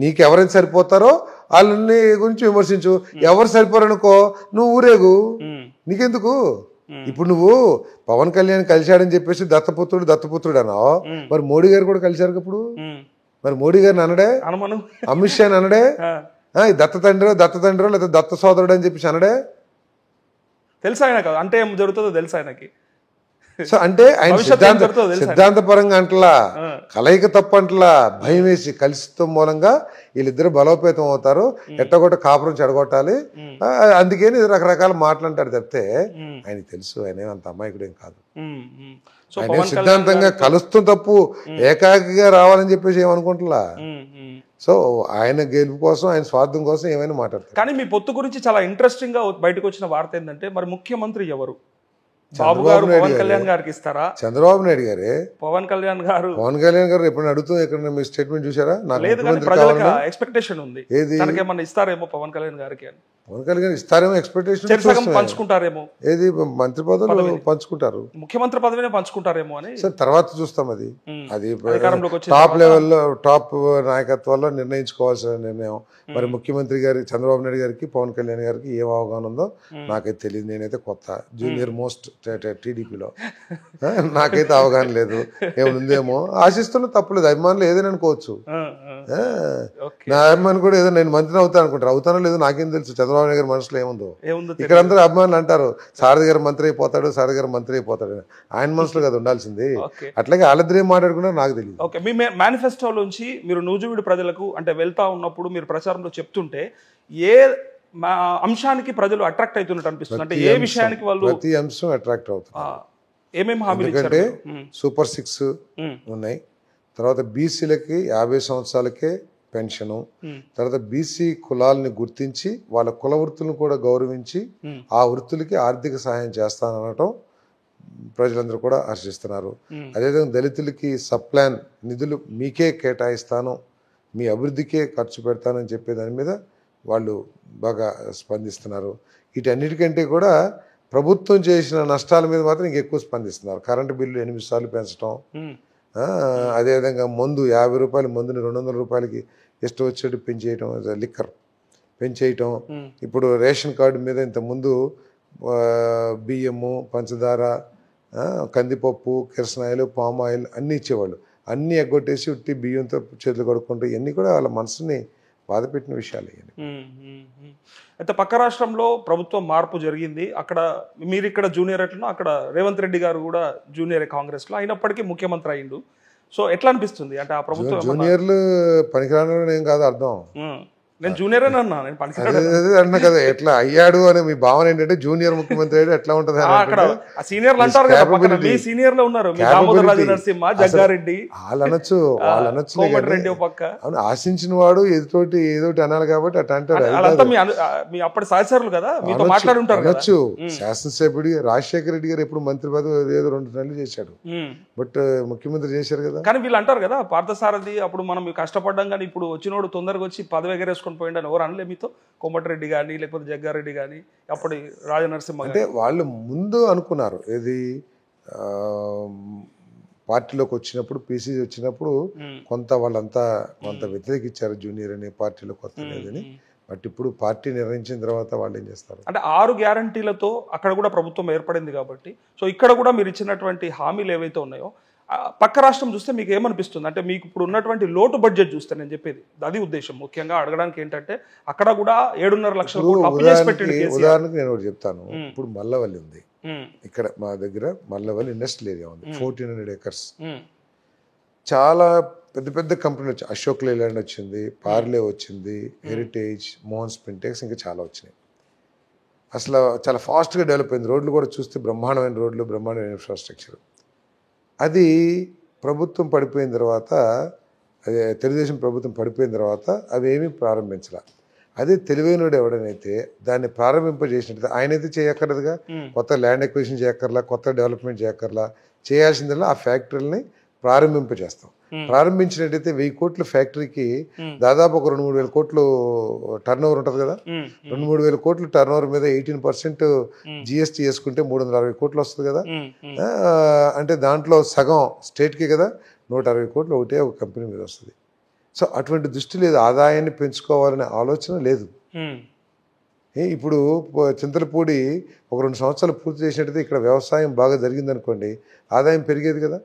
నీకు ఎవరైతే సరిపోతారో వాళ్ళని గురించి విమర్శించు. ఎవరు సరిపోరనుకో నువ్వు ఊరేగు, నీకెందుకు? ఇప్పుడు నువ్వు పవన్ కళ్యాణ్ కలిశాడని చెప్పేసి దత్తపుత్రుడు అన్నావు. మరి మోడీ గారు కూడా కలిశారు ఇప్పుడు. మరి మోడీ గారిని అనడే, అమిత్ షా అనడే, దత్త తండ్రో లేదా దత్త సోదరుడు అని చెప్పేసి అనడే. తెలుసు ఆయన కదా అంటే ఏం జరుగుతుందో తెలుసు ఆయనకి. సో అంటే ఆయన సిద్ధాంతపరంగా అంటలా, కలయిక తప్ప అంటలా, భయం వేసి కలిసితో మూలంగా వీళ్ళిద్దరు బలోపేతం అవుతారు, ఎట్టగొట్ట కాపురం చెడగొట్టాలి, అందుకని రకరకాల మాటలు అంటారు తప్పితే ఆయనకి తెలుసు ఆయన అంత అమాయకుడు ఏం కాదు. ఆయన సిద్ధాంతంగా కలుస్తాం తప్పు, ఏకాకిగా రావాలని చెప్పేసి ఏమనుకుంటున్నా. సో ఆయన గెలుపు కోసం, ఆయన స్వార్థం కోసం ఏమైనా మాట్లాడతారు. కానీ మీ పొత్తు గురించి చాలా ఇంట్రెస్టింగ్ గా బయటకు వచ్చిన వార్త ఏంటంటే, మరి ముఖ్యమంత్రి ఎవరు? బాబు గారు పవన్ కళ్యాణ్ గారికి ఇస్తారా? చంద్రబాబు నాయుడు గారే. పవన్ కళ్యాణ్ గారు ఎప్పుడు అడుగుతుంది ఎక్కడ మీ స్టేట్మెంట్ చూసారా? ప్రజలకు ఎక్స్పెక్టేషన్ ఉంది, ఏమన్నా ఇస్తారేమో పవన్ కళ్యాణ్ గారికి అని. పవన్ కళ్యాణ్ ఇస్తారేమో ఎక్స్పెక్టేషన్, పంచుకుంటారేమో. ఏది మంత్రి పదవులు పంచుకుంటారు, ముఖ్యమంత్రి పదవినే పంచుకుంటారేమో అని తర్వాత చూస్తాం. అది టాప్ లెవెల్లో టాప్ నాయకత్వాల్లో నిర్ణయించుకోవాల్సిన నిర్ణయం. మరి ముఖ్యమంత్రి గారి చంద్రబాబు నాయుడు గారికి పవన్ కళ్యాణ్ గారికి ఏం అవగాహన ఉందో నాకైతే తెలియదు. నేనైతే కొత్త జూనియర్ మోస్ట్ టీడీపీలో, నాకైతే అవగాహన లేదు. ఏముందేమో ఆశిస్తున్నా తప్పులేదు, అభిమానులు ఏదైనా అనుకోవచ్చు. నా అభిమాని కూడా ఏదో నేను మంత్రిని అవుతాను అనుకుంటారు, అవుతానో లేదో నాకేం తెలుసు చంద్రబాబు నాయుడు గారి మనసులో ఏముందో. ఇక్కడ అందరూ అభిమానులు అంటారు సారథి గారు మంత్రి అయిపోతాడు, సారథి గారు మంత్రి అయిపోతాడు, ఆయన మనసులో కదా ఉండాల్సింది. అట్లాగే వాళ్ళిద్దరు ఏం మాట్లాడుకున్నా నాకు తెలియదు. ఓకే, మీ మేనిఫెస్టోలోంచి మీరు నూజివీడు ప్రజలకు అంటే వెళ్తా ఉన్నప్పుడు మీరు ప్రచారంలో చెప్తుంటే ఏ అంశానికి ప్రజలు అట్రాక్ట్ అవుతున్నట్టు అనిపిస్తుంది? అంటే ఏ విషయానికి వాళ్ళు ప్రతి అంశం అట్రాక్ట్ అవుతున్నారు. ఏమేమి హామీలు? ఎందుకంటే సూపర్ 6 ఉన్నాయి, తర్వాత బీసీలకి 50 సంవత్సరాలకే పెన్షను, తర్వాత బీసీ కులాలని గుర్తించి వాళ్ళ కుల వృత్తులను కూడా గౌరవించి ఆ వృత్తులకి ఆర్థిక సహాయం చేస్తాననటం ప్రజలందరూ కూడా హర్షిస్తున్నారు. అదేవిధంగా దళితులకి సబ్ ప్లాన్ నిధులు మీకే కేటాయిస్తాను, మీ అభివృద్ధికే ఖర్చు పెడతానని చెప్పే దాని మీద వాళ్ళు బాగా స్పందిస్తున్నారు. వీటన్నిటికంటే కూడా ప్రభుత్వం చేసిన నష్టాల మీద మాత్రం ఇంకెక్కువ స్పందిస్తున్నారు. కరెంటు బిల్లు 8 సార్లు పెంచడం, అదేవిధంగా మందు 50 రూపాయలు మందుని 200 రూపాయలకి ఇష్టం వచ్చేట్టు పెంచేయటం, లిక్కర్ పెంచేయటం. ఇప్పుడు రేషన్ కార్డు మీద ఇంతకుముందు బియ్యము, పంచదార, కందిపప్పు, కిరసనాయిలు, పామ్ ఆయిల్ అన్నీ ఇచ్చేవాళ్ళు. అన్నీ ఎగ్గొట్టేసి ఉట్టి బియ్యంతో చేతులు కడుక్కుంటూ ఇవన్నీ కూడా వాళ్ళ మనసుని బాధపెట్టిన విషయాలు. అయితే పక్క రాష్ట్రంలో ప్రభుత్వం మార్పు జరిగింది. అక్కడ మీరు ఇక్కడ జూనియర్ ఎట్లనో అక్కడ రేవంత్ రెడ్డి గారు కూడా జూనియర్ కాంగ్రెస్లో అయినప్పటికీ ముఖ్యమంత్రి అయ్యిండు. సో ఎట్లా అనిపిస్తుంది అంటే ఆ ప్రభుత్వం జూనియర్లు పనికిరాని ఏం కాదు అర్థం. నేను జూనియర్ అని అన్నా, నేను పనికిరాడు అన్నా కదా. ఎట్లా అయ్యాడు అని మీ భావన ఏంటంటే జూనియర్ ముఖ్యమంత్రి అయ్యాడు ఎట్లా ఉంటుంది అక్కడ సీనియర్లు అంటారు కదా, పక్కన మీ సీనియర్లు ఉన్నారు, మీ దామోదర్ రాజు నరసింహ, జగ్గారెడ్డి, వాళ్ళనొచ్చు రెడ్డి పక్క. అవును, ఆశించిన వాడు ఎదుటోటి ఏదోటి అనాలి కాబట్టి అట్లా అంటారు. వాళ్ళంతా మీ అప్పటి సహచరులు కదా, మీతో మాట్లాడుంటారు అనొచ్చు. శాసనసభ్యుడి రాజశేఖర రెడ్డి గారు ఎప్పుడు మంత్రి పదవి ఏదో 2 నెలలు చేశాడు, బట్ ముఖ్యమంత్రి చేశారు కదా. కానీ వీళ్ళు అంటారు కదా, పార్థసారథి అప్పుడు మనం కష్టపడ్డాం కానీ ఇప్పుడు వచ్చినోడు తొందరగా వచ్చి పదవి ఎగరేసుకొని పోయిండని ఎవరు అనలే మీతో? కోమటిరెడ్డి కానీ లేకపోతే జగ్గారెడ్డి కానీ అప్పటి రాజనరసింహ అంటే వాళ్ళు ముందు అనుకున్నారు ఏది పార్టీలోకి వచ్చినప్పుడు, పీసీసీ వచ్చినప్పుడు కొంత వాళ్ళంతా కొంత వ్యతిరేకించారు జూనియర్ అనే పార్టీలో కొత్త లేదని. బట్ ఇప్పుడు పార్టీ నిర్ణయించిన తర్వాత వాళ్ళు ఏం చేస్తారు అంటే 6 గ్యారంటీలతో అక్కడ కూడా ప్రభుత్వం ఏర్పడింది కాబట్టి, సో ఇక్కడ కూడా మీరు ఇచ్చినటువంటి హామీలు ఏవైతే ఉన్నాయో పక్క రాష్ట్రం చూస్తే మీకు ఏమనిపిస్తుంది? అంటే మీకు ఇప్పుడు ఉన్నటువంటి లోటు బడ్జెట్ చూస్తే నేను చెప్పేది అది ఉద్దేశం ముఖ్యంగా అడగడానికి ఏంటంటే అక్కడ కూడా 7.5 లక్షల కోట్లు అప్పు చేసి పెట్టిండు కేసీఆర్. ఉదాహరణకు నేను ఒకటి చెప్తాను. ఇప్పుడు మల్లవల్లి ఉంది, ఇక్కడ మా దగ్గర మల్లవల్లి ఇండస్ట్రియల్ ఏరియా ఉంది, 1400 acres. చాలా పెద్ద పెద్ద కంపెనీలు వచ్చాయి. అశోక్ లేలాండ్ వచ్చింది, పార్లే వచ్చింది, హెరిటేజ్, మోహన్ స్పింటెక్స్, ఇంకా చాలా వచ్చినాయి. అసలు చాలా ఫాస్ట్గా డెవలప్ అయింది. రోడ్లు కూడా చూస్తే బ్రహ్మాండమైన రోడ్లు, బ్రహ్మాండమైన ఇన్ఫ్రాస్ట్రక్చర్. అది ప్రభుత్వం పడిపోయిన తర్వాత, అదే తెలుగుదేశం ప్రభుత్వం పడిపోయిన తర్వాత అవి ఏమీ ప్రారంభించాల. అదే తెలివైనడు ఎవడనైతే దాన్ని ప్రారంభింపజేసినట్టు ఆయనైతే చేయక్కర్లేదుగా, కొత్త ల్యాండ్ ఎక్విజిషన్ చేయక్కర్లా, కొత్త డెవలప్మెంట్ చేయక్కర్లా. చేయాల్సిందల్లా ఆ ఫ్యాక్టరీని ప్రారంభింపజేస్తాం. ప్రారంభించినట్టయితే 1000 కోట్ల ఫ్యాక్టరీకి దాదాపు ఒక 2-3 వేల కోట్లు టర్న్ ఓవర్ ఉంటుంది కదా. 2-3 వేల కోట్లు టర్న్ ఓవర్ మీద 18% జిఎస్టీ వేసుకుంటే 360 కోట్లు వస్తుంది కదా. అంటే దాంట్లో సగం స్టేట్కి కదా, 160 కోట్లు ఒకటే ఒక కంపెనీ మీద వస్తుంది. సో అటువంటి దృష్టి లేదు, ఆదాయాన్ని పెంచుకోవాలనే ఆలోచన లేదు. ఇప్పుడు చింతలపూడి ఒక 2 సంవత్సరాలు పూర్తి చేసినట్టయితే ఇక్కడ వ్యవసాయం బాగా జరిగిందనుకోండి, ఆదాయం పెరిగేది కదా.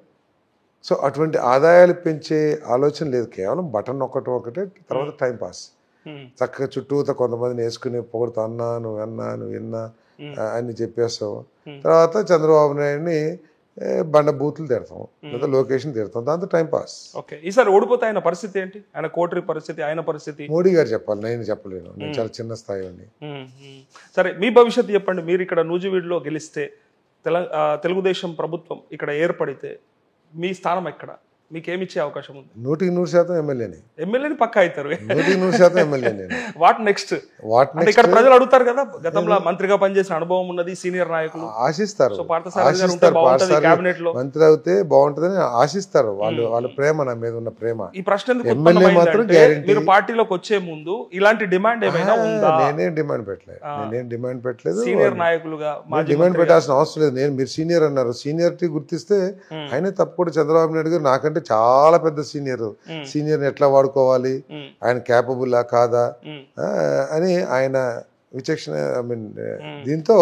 సో అటువంటి ఆదాయాలు పెంచే ఆలోచన లేదు, కేవలం బటన్ ఒకటే, తర్వాత టైం పాస్. చక్కగా చుట్టూతో కొంతమందిని వేసుకుని పొగడుతూ అన్నా నువ్వు విన్నా అని చెప్పేస్తావు. తర్వాత చంద్రబాబు నాయుడిని బండ బూతులు తిడతాం, లేదా లొకేషన్ తిడతాం, దాంతో టైం పాస్. ఓకే, ఈసారి ఓడిపోతే ఆయన పరిస్థితి ఏంటి? ఆయన కోటరి పరిస్థితి, ఆయన పరిస్థితి మోడీ గారు చెప్పాలి, నేను చెప్పలేను, నేను చాలా చిన్న స్థాయి అండి. సరే, మీ భవిష్యత్తు చెప్పండి. మీరు ఇక్కడ నూజివీడులో గెలిస్తే, తెలుగుదేశం ప్రభుత్వం ఇక్కడ ఏర్పడితే మీ స్థానం ఎక్కడ? మీకేమిచ్చే అవకాశం ఉంది? 100% ఎమ్మెల్యేని. ఎమ్మెల్యేని పక్కా అవుతారు. 100% ఎమ్మెల్యే. What next? ఇక్కడ ప్రజలు అడుగుతారు కదా, గతంలో మంత్రిగా పనిచేసిన అనుభవం ఉన్నది, సీనియర్ నాయకులు ఆశిస్తారు, మంత్రి అవుతే బాగుంటుందని ఆశిస్తారు. వాళ్ళ ప్రేమ, నా మీద ఉన్న ప్రేమ. ఈ ప్రశ్న మీరు పార్టీలోకి వచ్చే ముందు ఇలాంటి డిమాండ్ ఏమైనా ఉందా? నేనేం డిమాండ్ పెట్టలేదు. సీనియర్ నాయకులుగా డిమాండ్ పెట్టాల్సిన అవసరం లేదు. మీరు సీనియర్ అన్నారు, సీనియారిటీ గుర్తిస్తే ఆయనే తప్పకుండా చంద్రబాబు నాయుడు గారు నాకంటే చాలా పెద్ద సీనియర్ని ఎట్లా వాడుకోవాలి, ఆయన క్యాపబుల్లా కాదా అని ఆయన విచక్షణ, దీంతో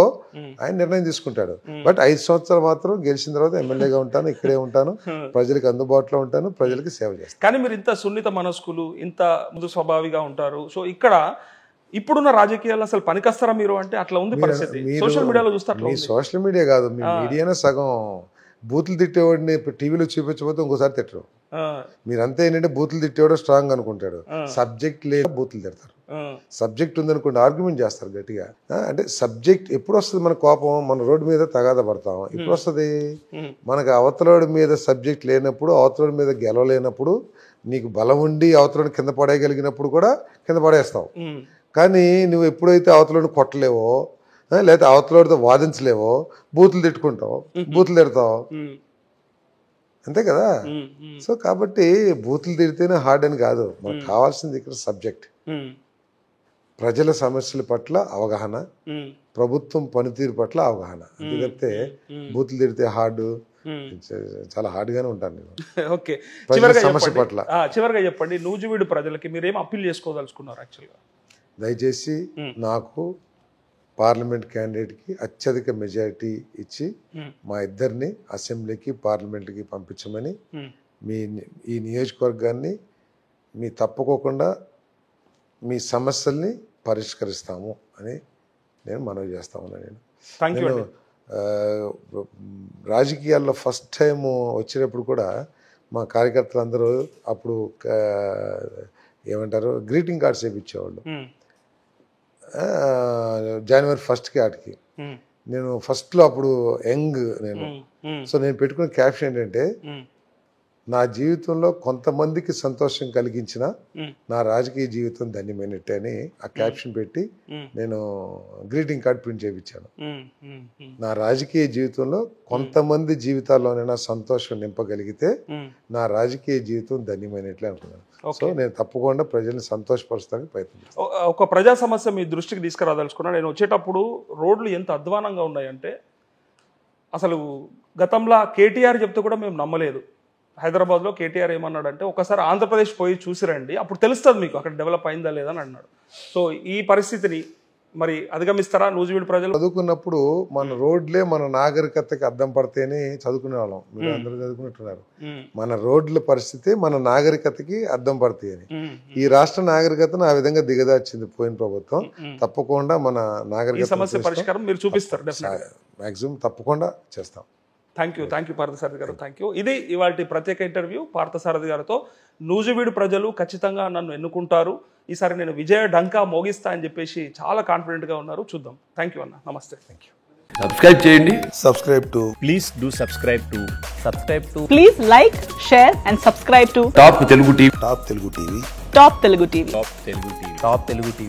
ఆయన నిర్ణయం తీసుకుంటాడు. బట్ 5 సంవత్సరాలు మాత్రం గెలిచిన తర్వాత ఎమ్మెల్యేగా ఉంటాను, ఇక్కడే ఉంటాను, ప్రజలకు అందుబాటులో ఉంటాను, ప్రజలకి సేవ చేస్తాను. కానీ మీరు ఇంత సున్నిత మనస్కులు, ఇంత మృదు స్వభావిగా ఉంటారు. సో ఇక్కడ ఇప్పుడున్న రాజకీయాలు అసలు పనికొస్తారా మీరు అంటే అట్లా ఉంది పరిస్థితి. సోషల్ మీడియాలో చూస్తారు. మీ సోషల్ మీడియా కాదు, మీ మీడియానే సగం బూతులు తిట్టేవాడిని టీవీలో చూపించబోతే ఇంకోసారి తిట్టరు. మీరంతా ఏంటంటే బూతులు తిట్టేవాడు స్ట్రాంగ్ అనుకుంటాడు, సబ్జెక్ట్ లేదు బూతులు తిడతారు. సబ్జెక్ట్ ఉందనుకోండి ఆర్గ్యుమెంట్ చేస్తారు గట్టిగా. అంటే సబ్జెక్ట్ ఎప్పుడు వస్తుంది? మన కోపం, మన రోడ్డు మీద తగాద పడతాం. ఎప్పుడు వస్తుంది? మనకు అవతలోడి మీద సబ్జెక్ట్ లేనప్పుడు, అవతలోడి మీద గెలవలేనప్పుడు, నీకు బలం ఉండి అవతలోని కింద పడేయగలిగినప్పుడు కూడా కింద పడేస్తావు. కానీ నువ్వు ఎప్పుడైతే అవతలోని కొట్టలేవో, లేకపోతే అవతలతో వాదించలేవో, బూతులు తిట్టుకుంటావు, బూతులు తిడతావు. అంతే కదా. సో కాబట్టి బూతులు తిడితేనే హార్డ్ అని కాదు, మనకు కావాల్సింది ఇక్కడ సబ్జెక్ట్, ప్రజల సమస్యల పట్ల అవగాహన, ప్రభుత్వం పనితీరు పట్ల అవగాహన. అందుకంటే బూతులు తిడితే హార్డ్, చాలా హార్డ్ గానే ఉంటాను నేను. ఓకే, ప్రజల సమస్య పట్ల చివరిగా చెప్పండి, నూజివీడు ప్రజలకి మీరేం అప్పీల్ చేసుకోదలుచుకున్నారు యాక్చువల్గా? దయచేసి నాకు పార్లమెంట్ క్యాండిడేట్కి అత్యధిక మెజారిటీ ఇచ్చి మా ఇద్దరిని అసెంబ్లీకి పార్లమెంట్కి పంపించమని, ఈ నియోజకవర్గాన్ని మీ తప్పుకోకుండా మీ సమస్యల్ని పరిష్కరిస్తాము అని నేను మనవి చేస్తా ఉన్నాను. నేను రాజకీయాల్లో ఫస్ట్ టైం వచ్చినప్పుడు కూడా మా కార్యకర్తలు అందరూ అప్పుడు ఏమంటారు గ్రీటింగ్ కార్డ్స్ వేయించేవాళ్ళు. జనవరి 1st వాటికి నేను ఫస్ట్లో అప్పుడు యంగ్ నేను. సో నేను పెట్టుకున్న క్యాప్షన్ ఏంటంటే, నా జీవితంలో కొంతమందికి సంతోషం కలిగించిన నా రాజకీయ జీవితం ధన్యమైనట్టే అని ఆ క్యాప్షన్ పెట్టి నేను గ్రీటింగ్ కార్డ్ ప్రింట్ చేయించాను. నా రాజకీయ జీవితంలో కొంతమంది జీవితాల్లోనైనా సంతోషం నింపగలిగితే నా రాజకీయ జీవితం ధన్యమైనట్లే అనుకున్నాను. సో నేను తప్పకుండా ప్రజల్ని సంతోషపరచడానికి ప్రయత్నిస్తాను. ఒక ప్రజా సమస్య మీ దృష్టికి తీసుకురాదలుచుకున్నా. నేను వచ్చేటప్పుడు రోడ్లు ఎంత అధ్వానంగా ఉన్నాయంటే, అసలు గతంలో కేటీఆర్ చెప్తే కూడా మేము నమ్మలేదు. హైదరాబాద్లో కేటీఆర్ ఏమన్నాడంటే, ఒకసారి ఆంధ్రప్రదేశ్ పోయి చూసిరండి, అప్పుడు తెలుస్తుంది మీకు అక్కడ డెవలప్ అయిందా లేదా అని అన్నాడు. సో ఈ పరిస్థితిని మరి అధిగమిస్తారా నూజివీడు ప్రజలు? చదువుకున్నప్పుడు మన రోడ్లే మన నాగరికతకి అద్దం పడితేనే చదువుకునే వాళ్ళం. మీరు అందరూ చదువుకున్నట్టున్నారు. మన రోడ్ల పరిస్థితి మన నాగరికతకి అద్దం పడతాయి అని. ఈ రాష్ట్ర నాగరికతను ఆ విధంగా దిగదార్చింది పోయిన ప్రభుత్వం. తప్పకుండా మన నాగరికత సమస్య పరిష్కారం మీరు చూపిస్తారు మాక్సిమం తప్పకుండా చేస్తాం. థ్యాంక్ యూ పార్థసారథి గారు, థ్యాంక్ యూ. ఇది ఇవాళ ప్రత్యేక ఇంటర్వ్యూ పార్థసారథి గారితో. నూజివీడు ప్రజలు ఖచ్చితంగా నన్ను ఎన్నుకుంటారు, ఈసారి నేను విజయ డంకా మోగిస్తా అని చెప్పేసి చాలా కాన్ఫిడెంట్గా ఉన్నారు. చూద్దాం. థ్యాంక్ యూ అన్న, నమస్తే. Thank you. సబ్స్క్రైబ్ చేయండి. Subscribe to please do subscribe to Please like, share and subscribe to top Telugu TV. Top Telugu TV. Top Telugu TV. Top Telugu TV.